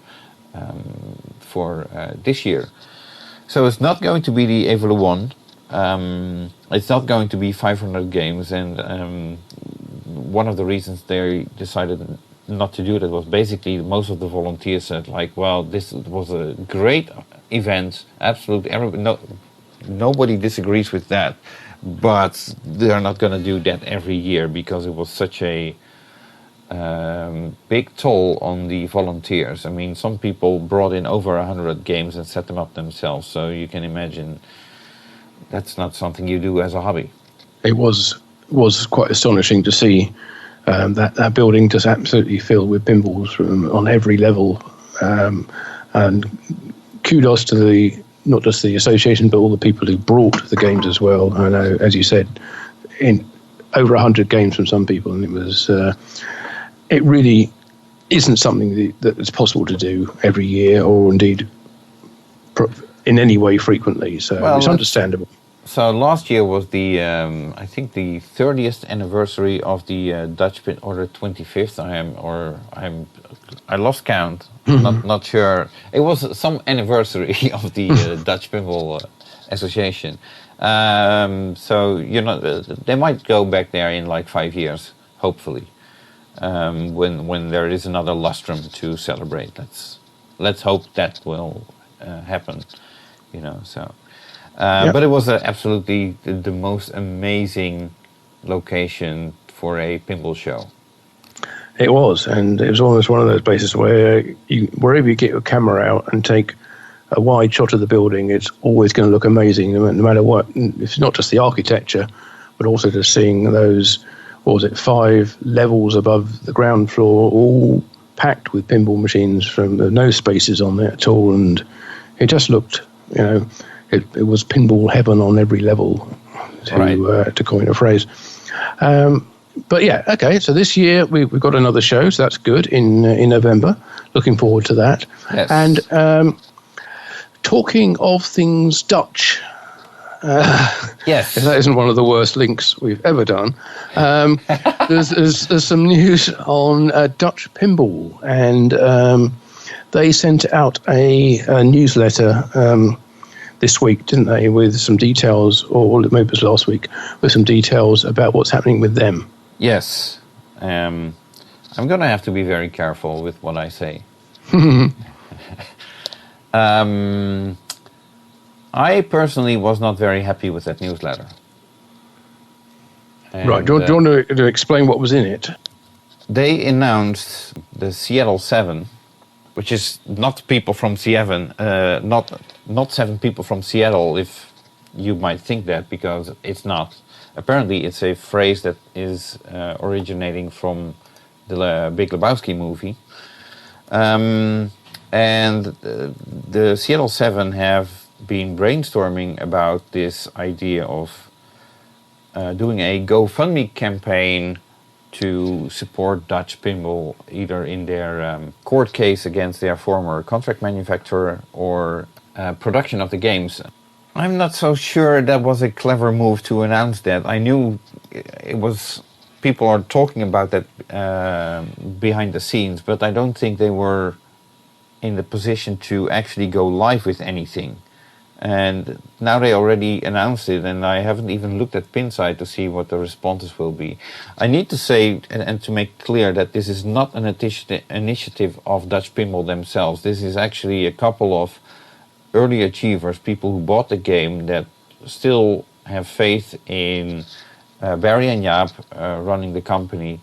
for this year. So it's not going to be the Evolution. It's not going to be 500 games, and one of the reasons they decided not to do that was basically most of the volunteers said, like, well, this was a great event, absolutely, nobody disagrees with that, but they're not going to do that every year because it was such a big toll on the volunteers. I mean, some people brought in over 100 games and set them up themselves, so you can imagine that's not something you do as a hobby. It was quite astonishing to see that building just absolutely filled with pinballs on every level, and kudos to not just the association but all the people who brought the games as well. I know, as you said, over 100 games from some people, and it really isn't something that is possible to do every year, or indeed in any way frequently. So it's understandable. So last year was I think the 30th anniversary of the Dutch Pin, or the 25th. I lost count. Not sure. It was some anniversary of the Dutch Pinball Association. So they might go back there in like 5 years, hopefully, when there is another lustrum to celebrate. Let's hope that will happen. So. But it was absolutely the most amazing location for a pinball show. It was, and it was almost one of those places where wherever you get your camera out and take a wide shot of the building, it's always going to look amazing, no matter what. It's not just the architecture, but also just seeing those, 5 levels above the ground floor, all packed with pinball machines from no spaces on there at all, and it just looked, it was pinball heaven on every level, to coin a phrase. But yeah, okay. So this year we've got another show, so that's good in November. Looking forward to that. Yes. And talking of things Dutch. Yes. If that isn't one of the worst links we've ever done. There's some news on Dutch Pinball, and they sent out a newsletter this week, didn't they, with some details, or maybe it was last week, with some details about what's happening with them. Yes. I'm going to have to be very careful with what I say. I personally was not very happy with that newsletter. And, right, do you want to explain what was in it? They announced the Seattle 7, which is not people from Seattle, not 7 people from Seattle, if you might think that, because it's not. Apparently, it's a phrase that is originating from the Big Lebowski movie. And the Seattle 7 have been brainstorming about this idea of doing a GoFundMe campaign to support Dutch Pinball, either in their court case against their former contract manufacturer or production of the games. I'm not so sure that was a clever move to announce that. I knew it was, people are talking about that behind the scenes, but I don't think they were in the position to actually go live with anything. And now they already announced it, and I haven't even looked at Pinside to see what the responses will be. I need to say, and to make clear, that this is not an initiative of Dutch Pinball themselves. This is actually a couple of early achievers, people who bought the game, that still have faith in Barry and Jaap running the company,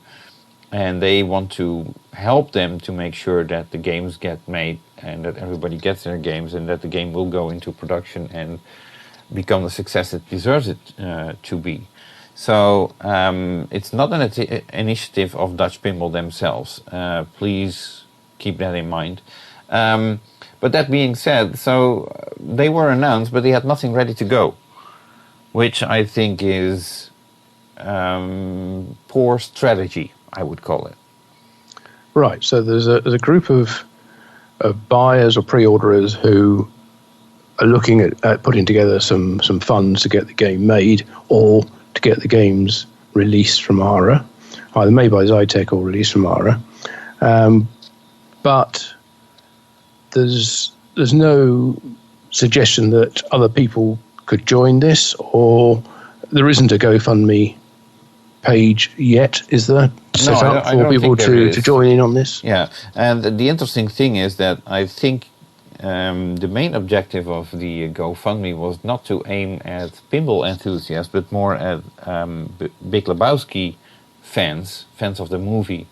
and they want to help them to make sure that the games get made and that everybody gets their games and that the game will go into production and become the success it deserves it to be. So it's not an initiative of Dutch Pinball themselves. Please keep that in mind. But that being said, so they were announced, but they had nothing ready to go, which I think is poor strategy, I would call it. Right. So there's a group of buyers or pre-orderers who are looking at putting together some funds to get the game made, or to get the games released from ARA, either made by Zytec or released from ARA. But there's no suggestion that other people could join this, or there isn't a GoFundMe page yet, is there? Set up for people to join in on this? Yeah, and the interesting thing is that I think the main objective of the GoFundMe was not to aim at pinball enthusiasts, but more at Big Lebowski fans of the movie,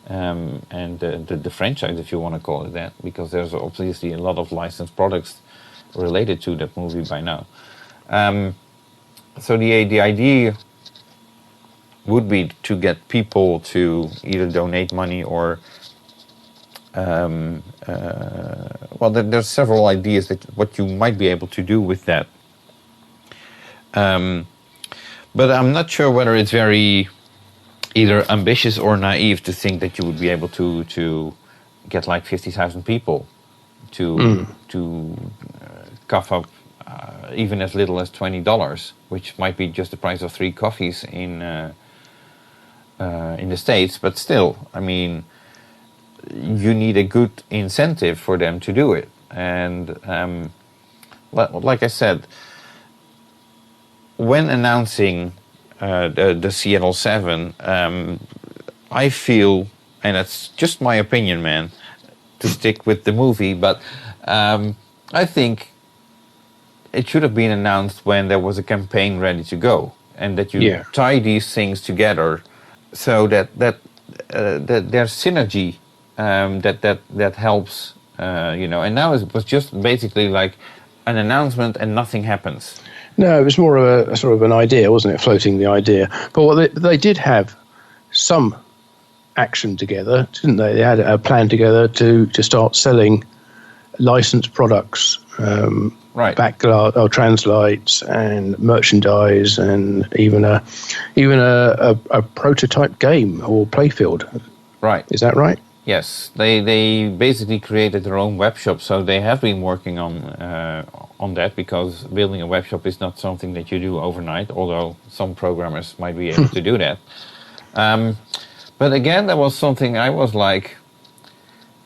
and the franchise, if you want to call it that, because there's obviously a lot of licensed products related to that movie by now. So the idea would be to get people to either donate money or there's several ideas that what you might be able to do with that. But I'm not sure whether it's very either ambitious or naive to think that you would be able to get like 50,000 people to cough up even as little as $20, which might be just the price of 3 coffees in the States. But still, I mean, you need a good incentive for them to do it. And like I said, when announcing the Seattle 7, I feel, and it's just my opinion, man, to stick with the movie, but I think it should have been announced when there was a campaign ready to go, and that you tie these things together so that there's synergy that helps, And now it was just basically like an announcement and nothing happens. No, it was more of a sort of an idea, wasn't it? Floating the idea. But they did have some action together, didn't they? They had a plan together to start selling licensed products, backlight or translights and merchandise, and even a prototype game or playfield. Right. Is that right? Yes, they basically created their own web shop, so they have been working on that, because building a web shop is not something that you do overnight, although some programmers might be able to do that. But again, that was something I was like,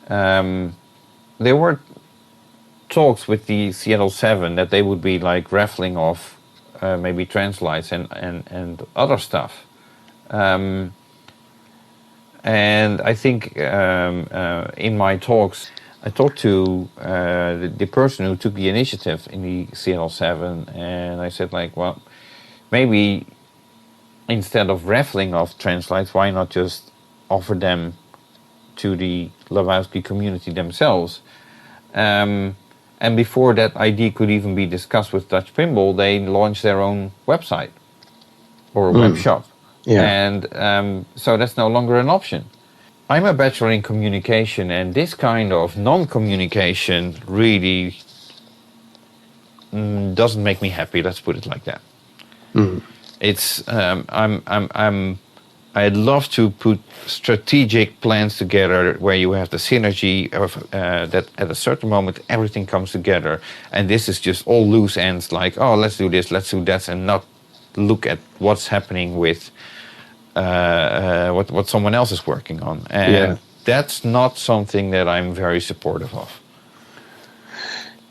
there were talks with the Seattle 7 that they would be like raffling off maybe translights and other stuff. And I think in my talks, I talked to the person who took the initiative in the Seattle 7, and I said, like, well, maybe instead of raffling off translights, why not just offer them to the Lebowski community themselves? And before that idea could even be discussed with Dutch Pinball, they launched their own website or web shop. Yeah. And so that's no longer an option. I'm a bachelor in communication, and this kind of non-communication really doesn't make me happy. Let's put it like that. It's I'd love to put strategic plans together where you have the synergy of that at a certain moment everything comes together, and this is just all loose ends, like, oh, let's do this, let's do that, and not look at what's happening with what someone else is working on. And that's not something that I'm very supportive of.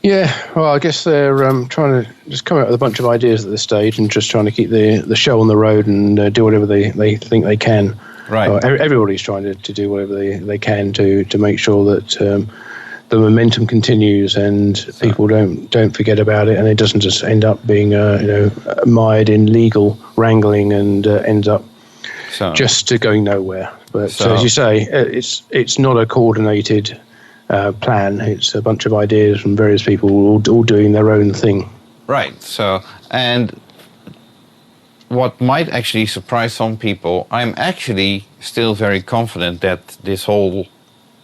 Yeah, well, I guess they're trying to just come out with a bunch of ideas at this stage and just trying to keep the show on the road and do whatever they think they can. Right. Everybody's trying to do whatever they can to make sure that the momentum continues and people don't forget about it, and it doesn't just end up being mired in legal wrangling and ends up just going nowhere. But as you say, it's not a coordinated plan. It's a bunch of ideas from various people all doing their own thing. Right. So, and what might actually surprise some people, I'm actually still very confident that this whole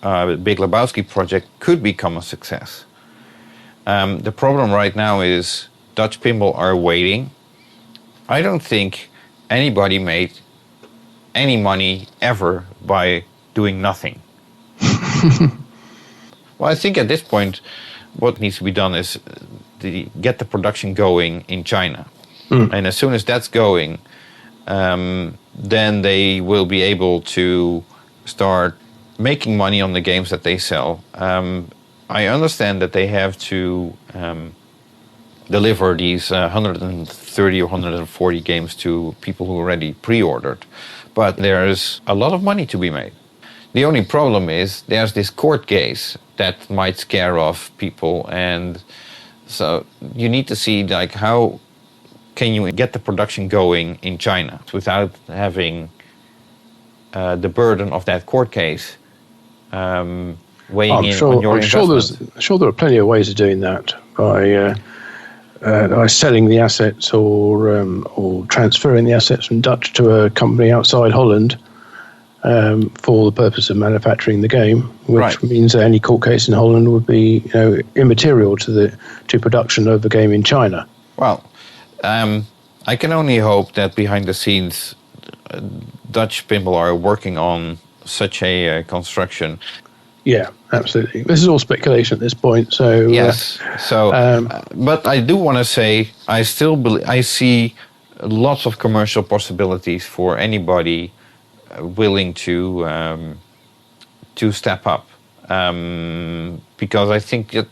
Big Lebowski project could become a success. The problem right now is Dutch Pinball are waiting. I don't think anybody made any money ever by doing nothing. Well, I think at this point, what needs to be done is get the production going in China. And as soon as that's going, then they will be able to start making money on the games that they sell. I understand that they have to deliver these 130 or 140 games to people who already pre-ordered. But there's a lot of money to be made. The only problem is there's this court case that might scare off people, and so you need to see, like, how can you get the production going in China without having the burden of that court case weighing on your investment. I'm sure there are plenty of ways of doing that by selling the assets or transferring the assets from Dutch to a company outside Holland. For the purpose of manufacturing the game, which means that any court case in Holland would be, immaterial to production of the game in China. Well, I can only hope that behind the scenes, Dutch Pinball are working on such a construction. Yeah, absolutely. This is all speculation at this point. So yes. But I do want to say I still I see lots of commercial possibilities for anybody willing to step up, because I think that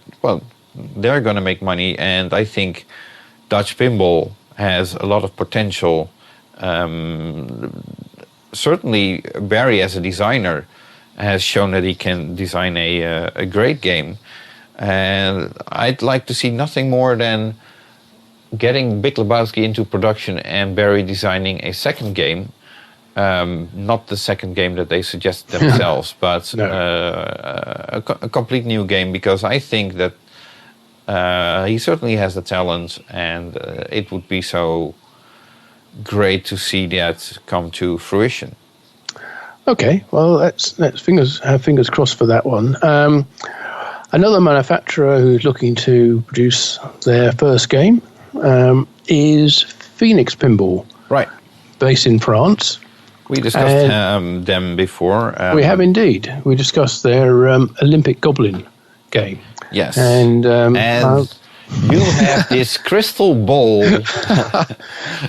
they're going to make money, and I think Dutch Pinball has a lot of potential. Certainly, Barry as a designer has shown that he can design a great game, and I'd like to see nothing more than getting Big Lebowski into production and Barry designing a second game. Not the second game that they suggest themselves, but a complete new game, because I think that he certainly has the talent, and it would be so great to see that come to fruition. Okay, well, let's have fingers crossed for that one. Another manufacturer who's looking to produce their first game is Phoenix Pinball, right? Based in France. We discussed them before. We have indeed. We discussed their Olympic Goblin game. Yes, and you have this crystal ball.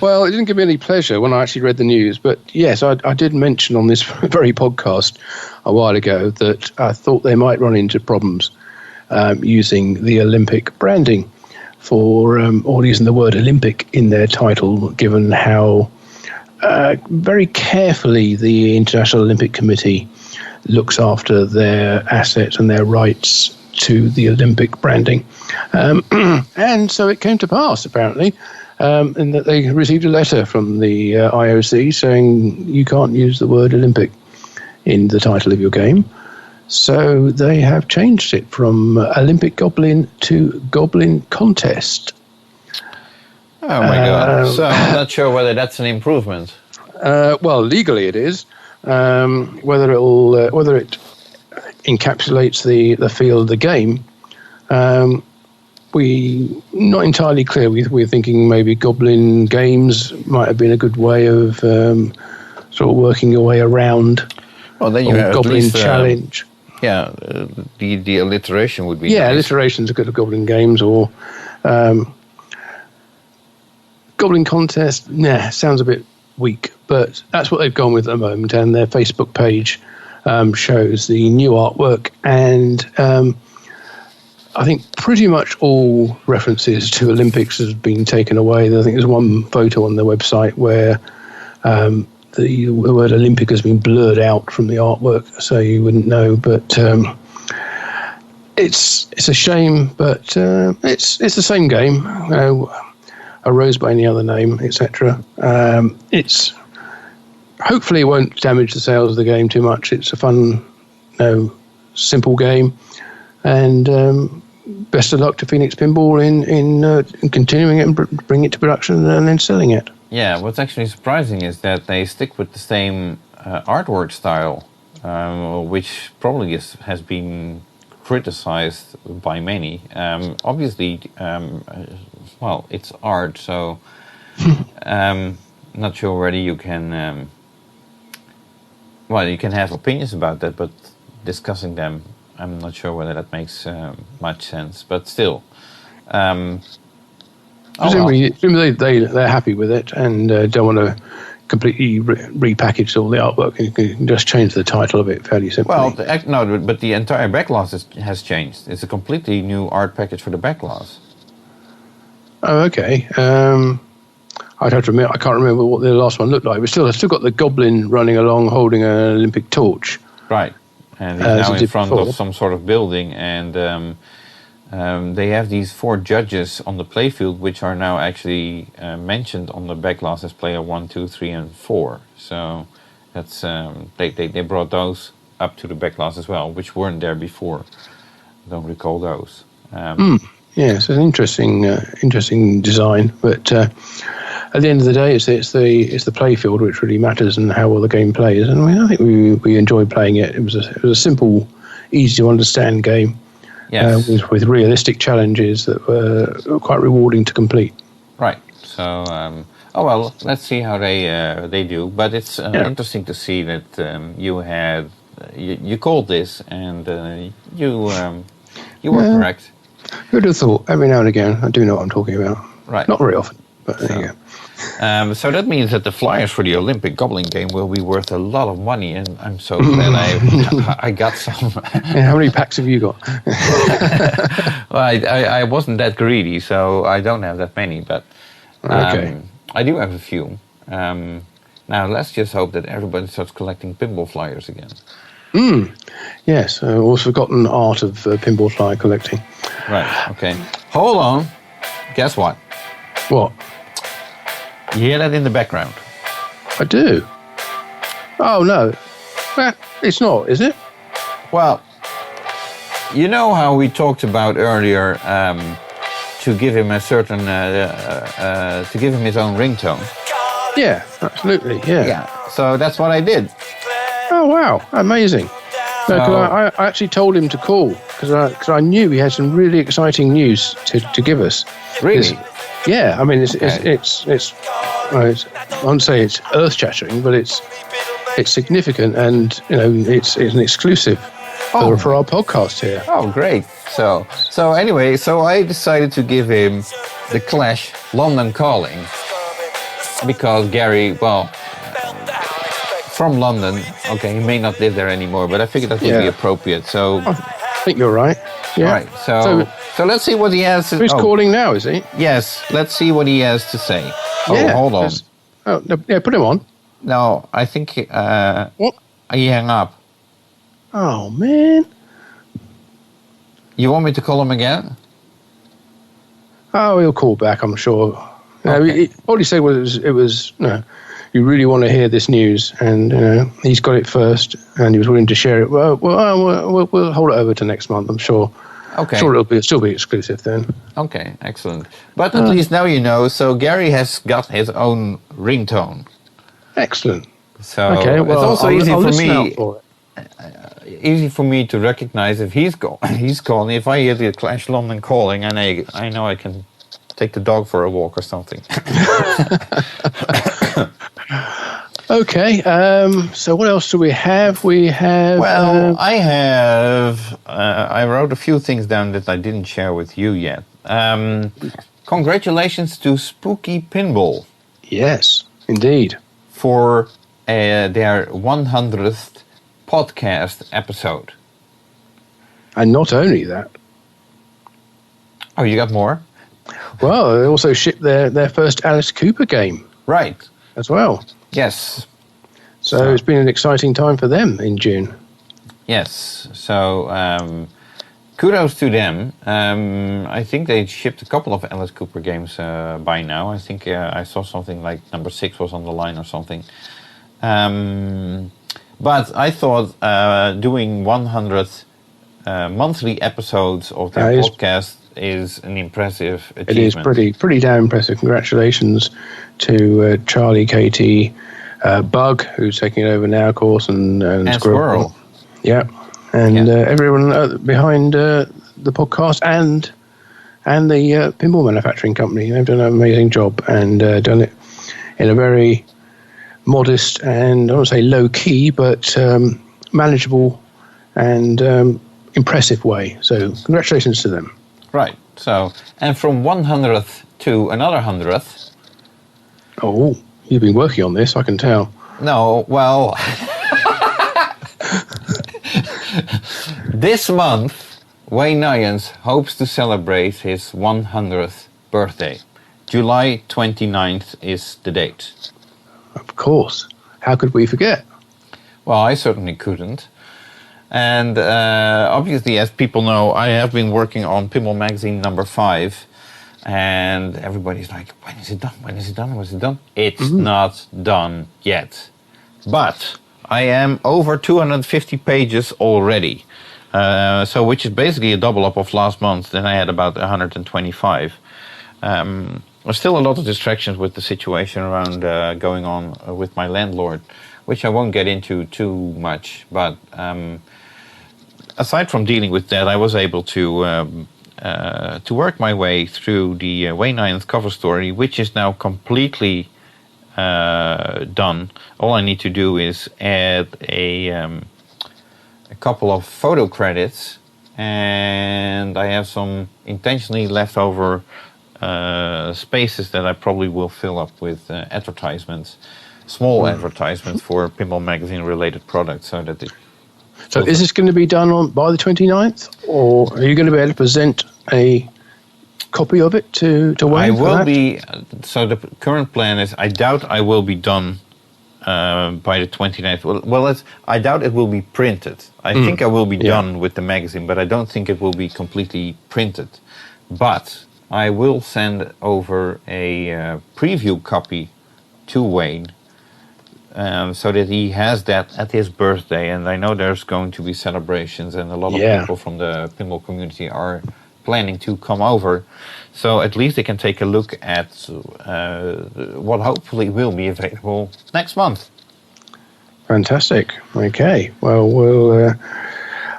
Well, it didn't give me any pleasure when I actually read the news, but yes, I did mention on this very podcast a while ago that I thought they might run into problems using the Olympic branding or using the word Olympic in their title, given how very carefully the International Olympic Committee looks after their assets and their rights to the Olympic branding. And so it came to pass, apparently, in that they received a letter from the IOC saying you can't use the word Olympic in the title of your game. So they have changed it from Olympic Goblin to Goblin Contest. Oh my God! So I'm not sure whether that's an improvement. Well, legally it is. Whether it encapsulates the feel of the game, we're not entirely clear. We're thinking maybe Goblin Games might have been a good way of sort of working your way around. Well, then you have Goblin at least, Challenge. The alliteration would be nice. Alliteration's a good Goblin Games, or Goblin Contest. Sounds a bit weak, but that's what they've gone with at the moment, and their Facebook page shows the new artwork, and I think pretty much all references to Olympics has been taken away. I think there's one photo on their website where the word Olympic has been blurred out from the artwork, so you wouldn't know. But it's a shame, but it's the same game. A rose by any other name, etc. It's hopefully won't damage the sales of the game too much. It's a fun, simple game, and best of luck to Phoenix Pinball in continuing it and bring it to production and then selling it. Yeah, what's actually surprising is that they stick with the same artwork style, which probably has been criticized by many. Obviously, well, it's art, so not sure whether you can. Well, you can have opinions about that, but discussing them, I'm not sure whether that makes much sense. But still, presumably they're happy with it and don't want to completely repackage all the artwork. You can just change the title of it fairly simply. Well, no, but the entire backlash has changed. It's a completely new art package for the backlash. Oh, okay. I'd have to admit I can't remember what the last one looked like. But I've still got the Goblin running along holding an Olympic torch. Right, and he's now in front of some sort of building, and they have these 4 judges on the playfield, which are now actually mentioned on the backlash as player 1, 2, 3, and 4. So that's they brought those up to the backlash as well, which weren't there before. I don't recall those. Yeah, it's an interesting design, but at the end of the day, it's the playfield which really matters and how well the game plays. And I think we enjoyed playing it. It was a simple, easy to understand game. Yes. With realistic challenges that were quite rewarding to complete. Right. So, oh well, let's see how they do. But it's interesting to see that you had you called this and you were correct. Who'd have thought? Every now and again, I do know what I'm talking about. Right. Not very often, but there you go. So that means that the flyers for the Olympic Goblin game will be worth a lot of money, and I'm so glad I got some. And how many packs have you got? Well, I wasn't that greedy, so I don't have that many, but I do have a few. Now let's just hope that everybody starts collecting pinball flyers again. Yes, also forgotten art of pinball flyer collecting. Right. Okay. Hold on. Guess what? What? You hear that in the background? I do. Oh, no. It's not, is it? Well, you know how we talked about earlier to give him a certain, to give him his own ringtone? Yeah, absolutely, yeah. Yeah, so that's what I did. Oh, wow, amazing. No, 'cause I actually told him to call because I knew he had some really exciting news to give us. Really? Yeah, I mean, it's I won't say it's earth-shattering, but it's significant, and it's an exclusive for our podcast here. Oh, great! So anyway, I decided to give him the Clash London Calling because Gary, from London. Okay, he may not live there anymore, but I figured that would be appropriate. So I think you're right. Yeah. Right. So let's see what he has to say. Who's calling now, is he? Yes, let's see what he has to say. Oh, yeah, hold on. Oh, no, yeah, put him on. No, I think what? He hung up. Oh, man. You want me to call him again? Oh, he'll call back, I'm sure. Okay. All he said was, you really want to hear this news, and he's got it first, and he was willing to share it. Well, we'll hold it over to next month, I'm sure. Okay. Sure, it'll still be exclusive then. Okay, excellent. But at least now you know. So Gary has got his own ringtone. Excellent. So okay, well, it's also I'll easy for me to recognize if he's calling. If I hear the Clash London calling, and I know I can take the dog for a walk or something. Okay, so what else do we have? We have... Well, I wrote a few things down that I didn't share with you yet. Congratulations to Spooky Pinball. Yes, indeed. For their 100th podcast episode. And not only that. Oh, you got more? Well, they also shipped their first Alice Cooper game. Right. As well. Yes. So it's been an exciting time for them in June. Yes. So kudos to them. I think they shipped a couple of Alice Cooper games by now. I think I saw something like number 6 was on the line or something. But I thought doing 100 monthly episodes of their podcast is an impressive achievement. It is pretty damn impressive. Congratulations to Charlie, Katie, Bug, who's taking it over now, of course, and Squirrel. Yeah, and everyone behind the podcast and the pinball manufacturing company. They've done an amazing job and done it in a very modest and I don't want to say low key, but manageable and impressive way. So congratulations to them. Right. So, and from 100th to another 100th. Oh, you've been working on this, I can tell. No, well, this month, Wayne Nyans hopes to celebrate his 100th birthday. July 29th is the date. Of course. How could we forget? Well, I certainly couldn't. And obviously, as people know, I have been working on Pinball Magazine number 5. And everybody's like, when is it done? When is it done? When is it done? It's not done yet. But I am over 250 pages already. So which is basically a double up of last month. Then I had about 125. There's still a lot of distractions with the situation around going on with my landlord, which I won't get into too much. But aside from dealing with that, I was able to to work my way through the Wayne Islands cover story, which is now completely done. All I need to do is add a couple of photo credits, and I have some intentionally leftover spaces that I probably will fill up with advertisements, small advertisements for Pinball Magazine related products, so that it. So is this going to be done by the 29th, or are you going to be able to present a copy of it to Wayne? I will be. So the current plan is, I doubt I will be done by the 29th. Well, I doubt it will be printed. I think I will be done with the magazine, but I don't think it will be completely printed. But I will send over a preview copy to Wayne, so that he has that at his birthday. And I know there's going to be celebrations, and a lot of people from the pinball community are planning to come over. So at least they can take a look at what hopefully will be available next month. Fantastic. Okay. Well,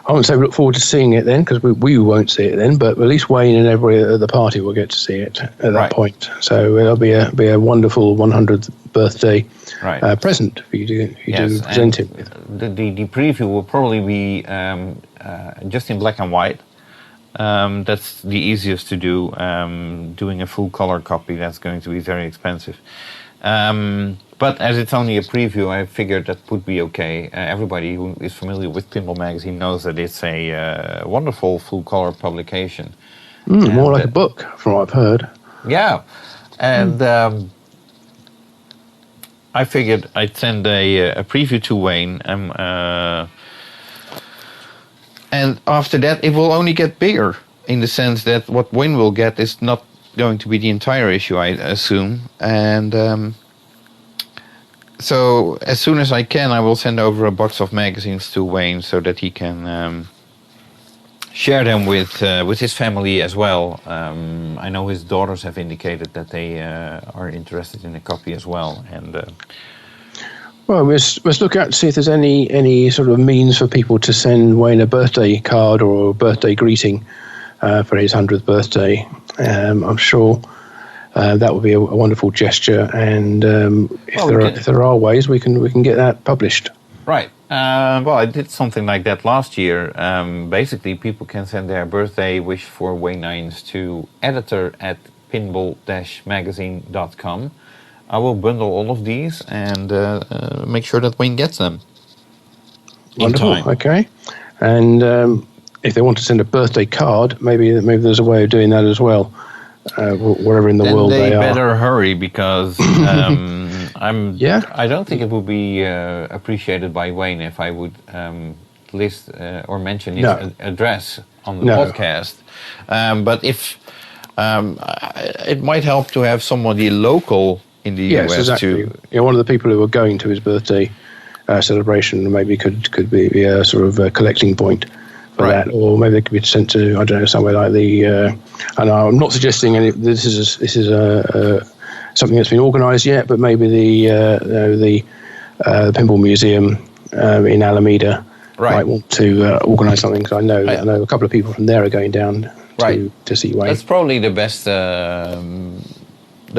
I won't say we look forward to seeing it then, because we won't see it then, but at least Wayne and everybody at the party will get to see it at that point. So it'll be a wonderful 100th birthday present for you to present it with. The preview will probably be just in black and white. That's the easiest to do. Doing a full color copy, that's going to be very expensive. But as it's only a preview, I figured that would be okay. Everybody who is familiar with Pinball Magazine knows that it's a wonderful full color publication. More like a book, from what I've heard. Yeah, and I figured I'd send a preview to Wayne. And after that, it will only get bigger, in the sense that what Wayne will get is not going to be the entire issue, I assume. And so as soon as I can, I will send over a box of magazines to Wayne, so that he can share them with his family as well. I know his daughters have indicated that they are interested in a copy as well. And well, let's look out to see if there's any sort of means for people to send Wayne a birthday card or a birthday greeting for his 100th birthday. I'm sure that would be a wonderful gesture, and if there are ways, we can get that published. Right. Well, I did something like that last year. Basically, people can send their birthday wish for Wayne Islands to editor@pinball-magazine.com. I will bundle all of these and make sure that Wayne gets them. Wonderful. In time. Okay. And if they want to send a birthday card, maybe there's a way of doing that as well, wherever in the world they are. They better hurry, because I don't think it would be appreciated by Wayne if I would list or mention his address on the podcast. But if it might help to have somebody local in the US exactly. too. One of the people who are going to his birthday celebration maybe could be a sort of a collecting point for that, or maybe they could be sent to, I don't know, somewhere like the. And I'm not suggesting this is something that's been organised yet, but maybe the Pinball Museum in Alameda might want to organise something. Because I know a couple of people from there are going down to see Wayne. That's probably the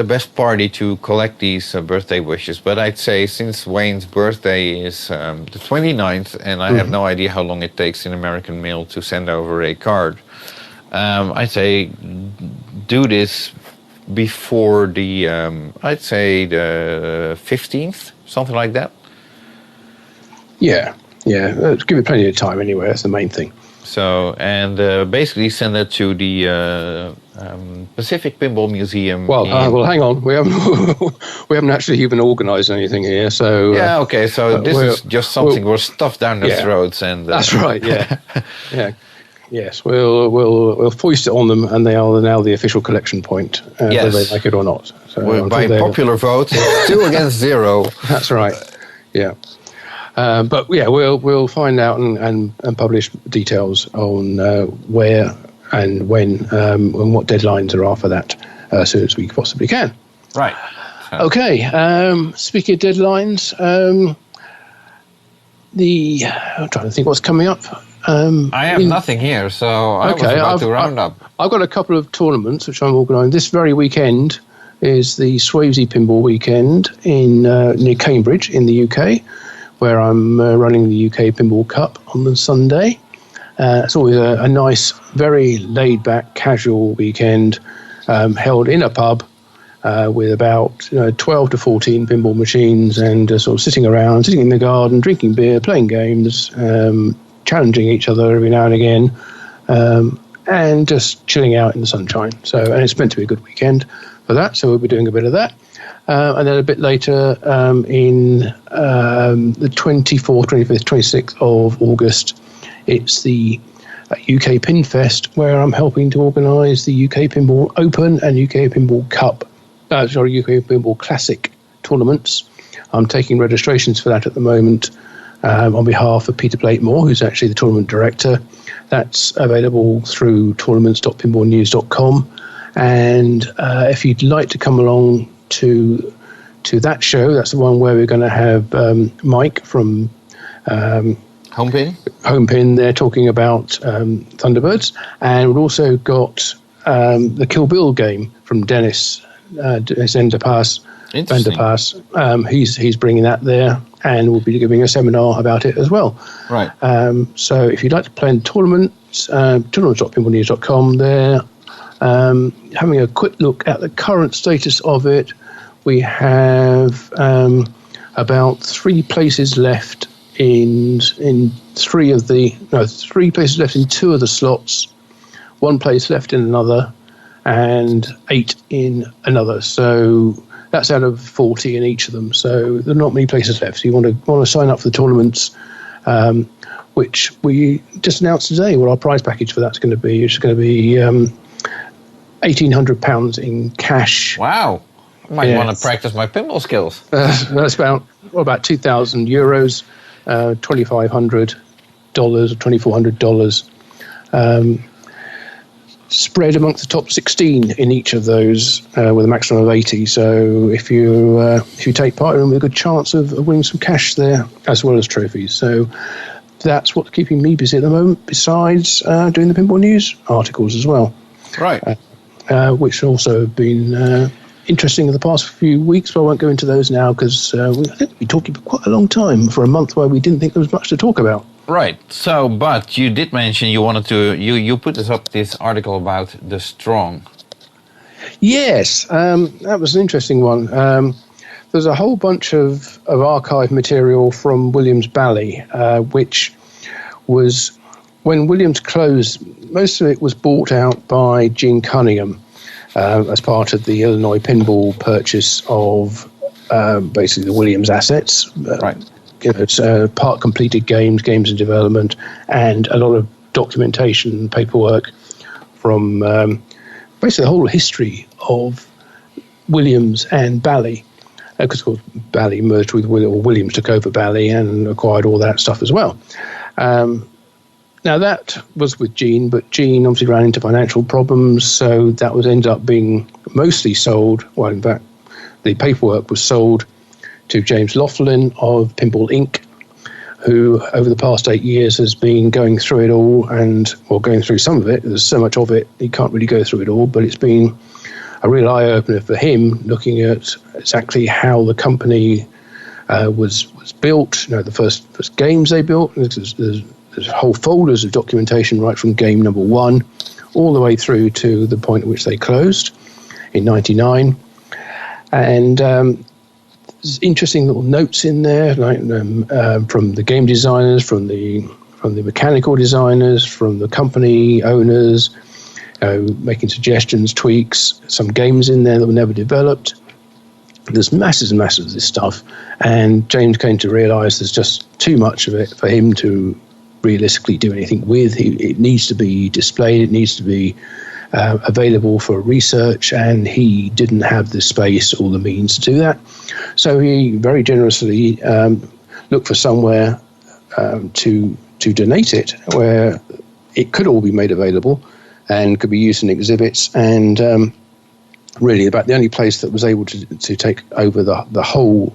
best party to collect these birthday wishes. But I'd say, since Wayne's birthday is the 29th, and I have no idea how long it takes in American mail to send over a card, I'd say do this before the, I'd say the 15th, something like that. Yeah. Give it plenty of time anyway, that's the main thing. So, and basically send it to the Pacific Pinball Museum. Well, hang on. We haven't actually even organised anything here. So okay. So this is just something we're stuffed down their throats, and that's right. Yeah, yes. We'll foist it on them, and they are now the official collection point, whether they like it or not. So by popular vote, 2 against 0. That's right. Yeah. But we'll find out and publish details on where and when and what deadlines there are for that as soon as we possibly can. Right. Okay. Speaking of deadlines, I'm trying to think what's coming up. I have nothing here, so I was about to round up. I've got a couple of tournaments which I'm organising. This very weekend is the Swavesey Pinball Weekend in near Cambridge in the UK, where I'm running the UK Pinball Cup on the Sunday. It's always a nice, very laid-back, casual weekend held in a pub with about 12 to 14 pinball machines and sort of sitting in the garden, drinking beer, playing games, challenging each other every now and again, and just chilling out in the sunshine. And it's meant to be a good weekend for that, so we'll be doing a bit of that. And then a bit later in the 24th, 25th, 26th of August, it's the UK Pin Fest, where I'm helping to organise the UK Pinball Open and UK Pinball Cup, UK Pinball Classic tournaments. I'm taking registrations for that at the moment on behalf of Peter Blakemore, who's actually the tournament director. That's available through tournaments.pinballnews.com. And if you'd like to come along to that show, that's the one where we're going to have Mike from Home Pin there talking about Thunderbirds. And we've also got the Kill Bill game from Dennis Vanderpass. He's bringing that there, and we'll be giving a seminar about it as well. Right. So if you'd like to play in tournaments, tournaments.pinballnews.com there. Having a quick look at the current status of it, we have about 3 places left in 3 places left in 2 of the slots, 1 place left in another, and 8 in another. So that's out of 40 in each of them. So there are not many places left. So you want to sign up for the tournaments, which we just announced today what our prize package for that's going to be. It's going to be £1,800 in cash. Wow. I might want to practice my pinball skills. That's about €2,000, $2,500 or $2,400, spread amongst the top 16 in each of those with a maximum of 80. So if you take part in them, with a good chance of winning some cash there as well as trophies. So that's what's keeping me busy at the moment, besides doing the Pinball News articles as well. Right. Which also have been interesting in the past few weeks, but I won't go into those now because I think we've been talking for quite a long time for a month where we didn't think there was much to talk about. Right. So, but you did mention you wanted to, you put this article about the Strong. Yes, that was an interesting one. There's a whole bunch of archive material from Williams Bally, which was, when Williams closed, most of it was bought out by Gene Cunningham as part of the Illinois Pinball purchase of basically the Williams assets. Right. It's part completed games in development, and a lot of documentation and paperwork from basically the whole history of Williams and Bally. Because of course Bally merged with Williams took over Bally and acquired all that stuff as well. Now that was with Gene, but Gene obviously ran into financial problems, so that was ended up being mostly sold. Well, in fact, the paperwork was sold to James Laughlin of Pinball Inc., who over the past 8 years has been going through it all going through some of it. There's so much of it, he can't really go through it all, but it's been a real eye-opener for him, looking at exactly how the company was built, the first games they built. There's whole folders of documentation right from game number 1 all the way through to the point at which they closed in 1999. And there's interesting little notes in there, like from the game designers, from the mechanical designers, from the company owners, making suggestions, tweaks, some games in there that were never developed. There's masses and masses of this stuff. And James came to realise there's just too much of it for him to realistically do anything with. It needs to be displayed, it needs to be available for research, and he didn't have the space or the means to do that. So he very generously looked for somewhere to donate it, where it could all be made available and could be used in exhibits, and really about the only place that was able to take over the whole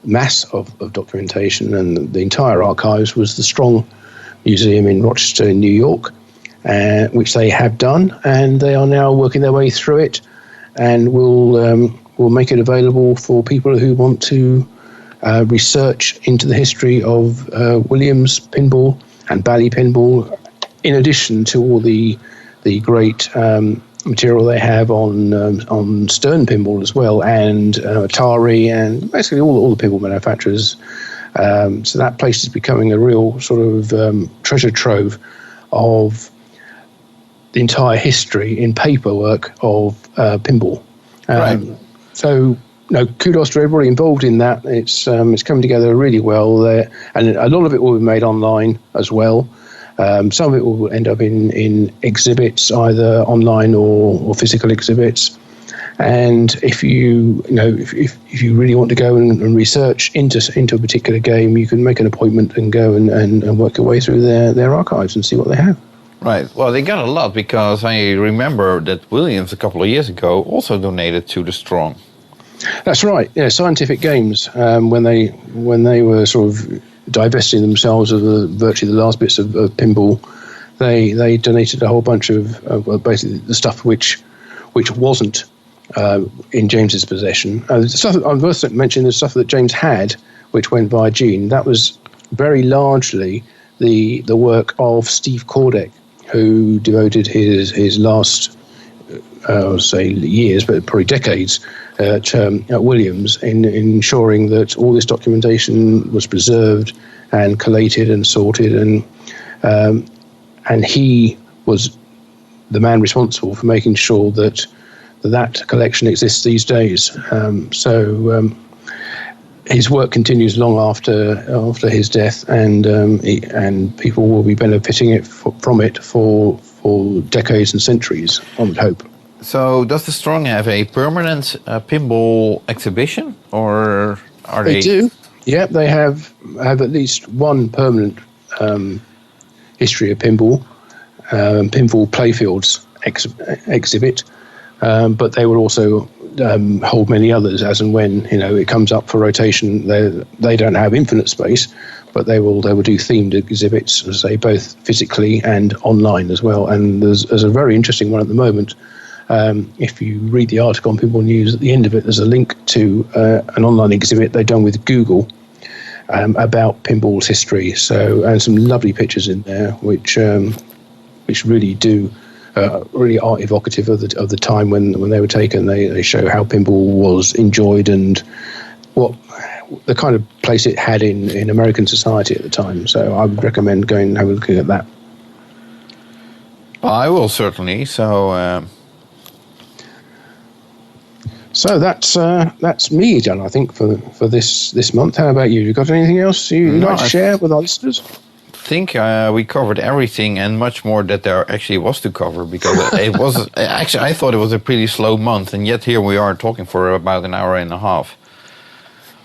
mass of documentation and the entire archives was the Strong Museum in Rochester, in New York, which they have done, and they are now working their way through it, and will make it available for people who want to research into the history of Williams pinball and Bally pinball, in addition to all the great material they have on Stern pinball as well, and Atari, and basically all the pinball manufacturers. So that place is becoming a real sort of treasure trove of the entire history in paperwork of pinball. Right. So, kudos to everybody involved in that. It's coming together really well there, and a lot of it will be made online as well. Some of it will end up in exhibits, either online or physical exhibits. And if you if you really want to go and research into a particular game, you can make an appointment and go and work your way through their archives and see what they have. Right. Well, they got a lot, because I remember that Williams a couple of years ago also donated to the Strong. That's right. Yeah, Scientific Games, when they were sort of divesting themselves of virtually the last bits of pinball, they donated a whole bunch of basically the stuff which wasn't in James's possession. The stuff I'm worth mentioning, the stuff that James had, which went via Gene, that was very largely the work of Steve Kordeck, who devoted his last say years, but probably decades at Williams in ensuring that all this documentation was preserved and collated and sorted, and he was the man responsible for making sure that collection exists these days. So his work continues long after his death, and people will be benefiting from it for decades and centuries, I would hope. So does the Strong have a permanent pinball exhibition, or are they? They do. Yeah, they have at least one permanent history of pinball playfields exhibit, but they will also hold many others as and when it comes up for rotation. They don't have infinite space, but they will do themed exhibits, as I say, both physically and online as well. And there's a very interesting one at the moment. If you read the article on Pinball News, at the end of it, there's a link to an online exhibit they've done with Google about pinball's history. So, and some lovely pictures in there, which really really are evocative of the time when they were taken. They show how pinball was enjoyed and what the kind of place it had in American society at the time. So I would recommend going and having a look at that. Well, I will certainly. So that's me done, I think, for this month. How about you? You got anything else you'd like to share with our listeners? I think we covered everything and much more that there actually was to cover, because it was actually, I thought it was a pretty slow month, and yet here we are talking for about an hour and a half.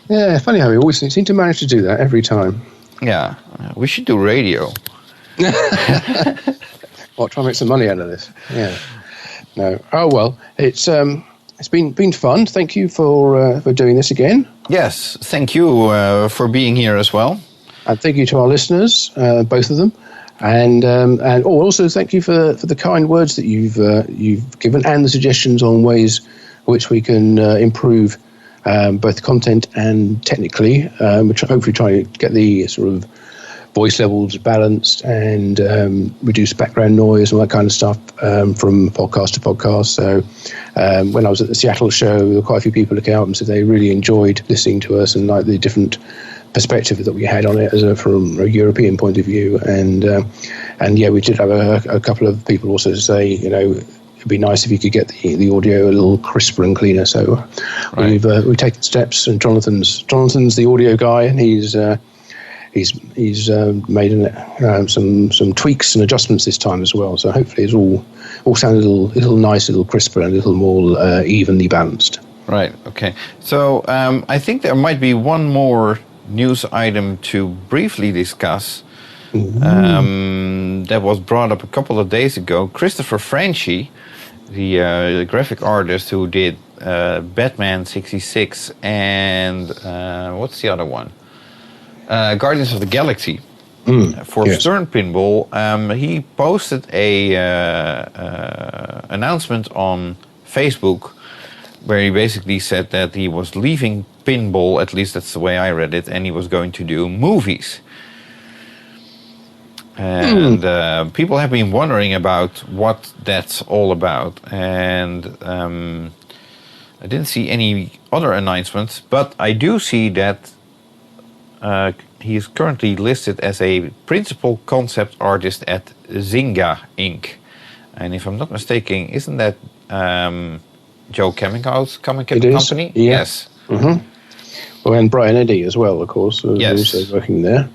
Yeah, funny how we always seem to manage to do that every time. Yeah, we should do radio. Well, try and make some money out of this. Yeah. No. Oh well, it's been fun. Thank you for doing this again. Yes, thank you for being here as well. And thank you to our listeners, both of them, and also thank you for the kind words that you've given, and the suggestions on ways which we can improve both content and technically, which hopefully try to get the sort of voice levels balanced and reduce background noise and all that kind of stuff from podcast to podcast. So when I was at the Seattle show, there were quite a few people looking out and said they really enjoyed listening to us and like the different perspective that we had on it from a European point of view. And yeah, we did have a couple of people also say, it'd be nice if you could get the audio a little crisper and cleaner. So right. We've taken steps, and Jonathan's the audio guy, and he's made some tweaks and adjustments this time as well. So hopefully it's all sounds a little nice, a little crisper, and a little more evenly balanced. Right. Okay. So I think there might be one more news item to briefly discuss. That was brought up a couple of days ago. Christopher Franchi, the graphic artist who did Batman 66 and what's the other one? Guardians of the Galaxy. for Stern Pinball, he posted a announcement on Facebook where he basically said that he was leaving pinball, at least that's the way I read it, and he was going to do movies. And people have been wondering about what that's all about. And I didn't see any other announcements, but I do see that he is currently listed as a principal concept artist at Zynga Inc. And if I'm not mistaken, isn't that Joe Caminghouse company? Yeah. Yes. Mm-hmm. Well, and Brian Eddy as well, of course, yes. also working there.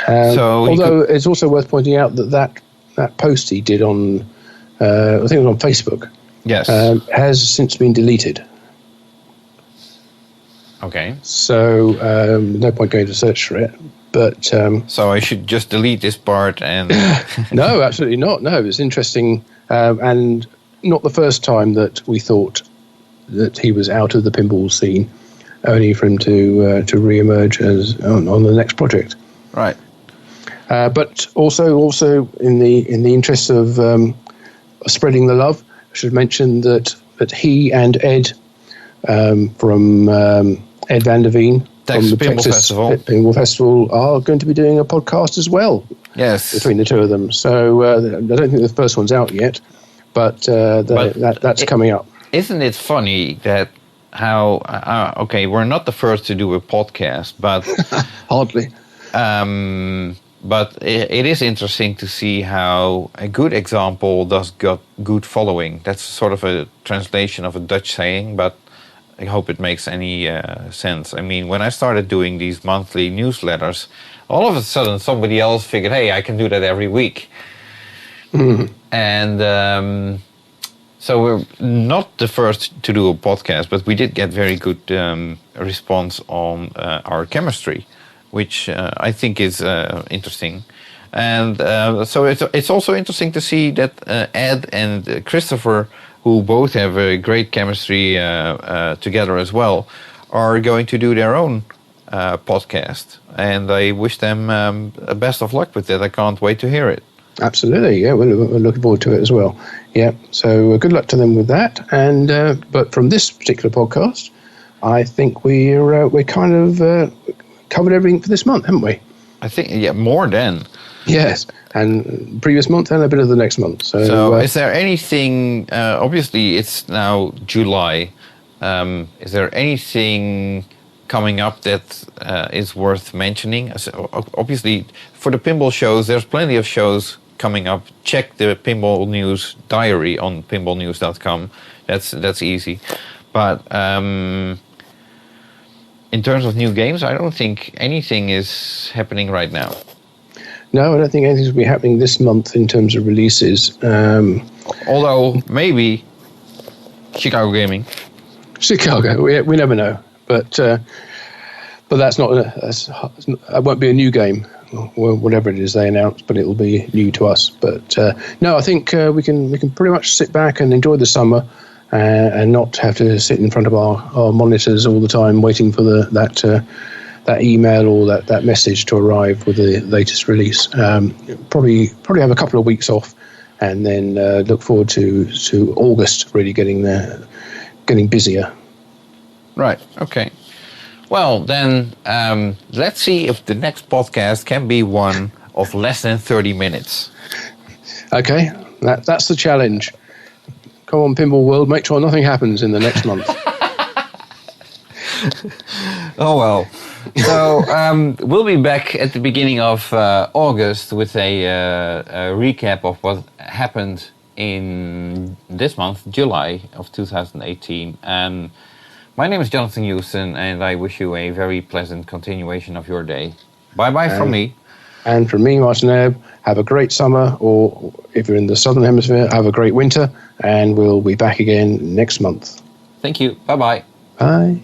Although it's also worth pointing out that post he did on, I think it was on Facebook, yes, has since been deleted. Okay. So no point going to search for it. But so I should just delete this part and... No, absolutely not. No, it's interesting, and not the first time that we thought that he was out of the pinball scene, only for him to re-emerge as on the next project. Right. But also in the interest of spreading the love, I should mention that he and Ed from Ed Van der Veen from the Texas Pinball Festival are going to be doing a podcast as well. Yes. Between the two of them. So I don't think the first one's out yet, but that's coming up. Isn't it funny that how okay, we're not the first to do a podcast, but hardly. But it is interesting to see how a good example does got good following. That's sort of a translation of a Dutch saying, but I hope it makes any sense. I mean, when I started doing these monthly newsletters, all of a sudden somebody else figured, hey, I can do that every week. Mm-hmm. And so we're not the first to do a podcast, but we did get very good response on our chemistry, which I think is interesting. And so it's also interesting to see that Ed and Christopher, who both have a great chemistry together as well, are going to do their own podcast. And I wish them best of luck with it. I can't wait to hear it. Absolutely, yeah, we're looking forward to it as well. Yeah, so good luck to them with that. And but from this particular podcast, I think we're kind of covered everything for this month, haven't we? I think, more than. Yes, and previous month and a bit of the next month. So is there anything, obviously it's now July, is there anything coming up that is worth mentioning? So, obviously, for the pinball shows, there's plenty of shows coming up. Check the Pinball News diary on pinballnews.com. That's easy. But in terms of new games, I don't think anything is happening right now. No, I don't think anything's going to be happening this month in terms of releases. Although, maybe Chicago Gaming. Chicago, we never know. But that's not. It won't be a new game, whatever it is they announce, but it'll be new to us. But no, I think we can pretty much sit back and enjoy the summer and not have to sit in front of our monitors all the time waiting for that email or that message to arrive with the latest release. Probably have a couple of weeks off, and then look forward to August really getting busier. Right. Okay. Well, then let's see if the next podcast can be one of less than 30 minutes. Okay, that's the challenge. Come on, Pinball World, make sure nothing happens in the next month. Oh, well. So we'll be back at the beginning of August with a recap of what happened in this month, July of 2018. And my name is Jonathan Houston, and I wish you a very pleasant continuation of your day. Bye-bye from me. And from me, Martin Ebb, have a great summer, or if you're in the Southern Hemisphere, have a great winter, and we'll be back again next month. Thank you. Bye-bye. Bye.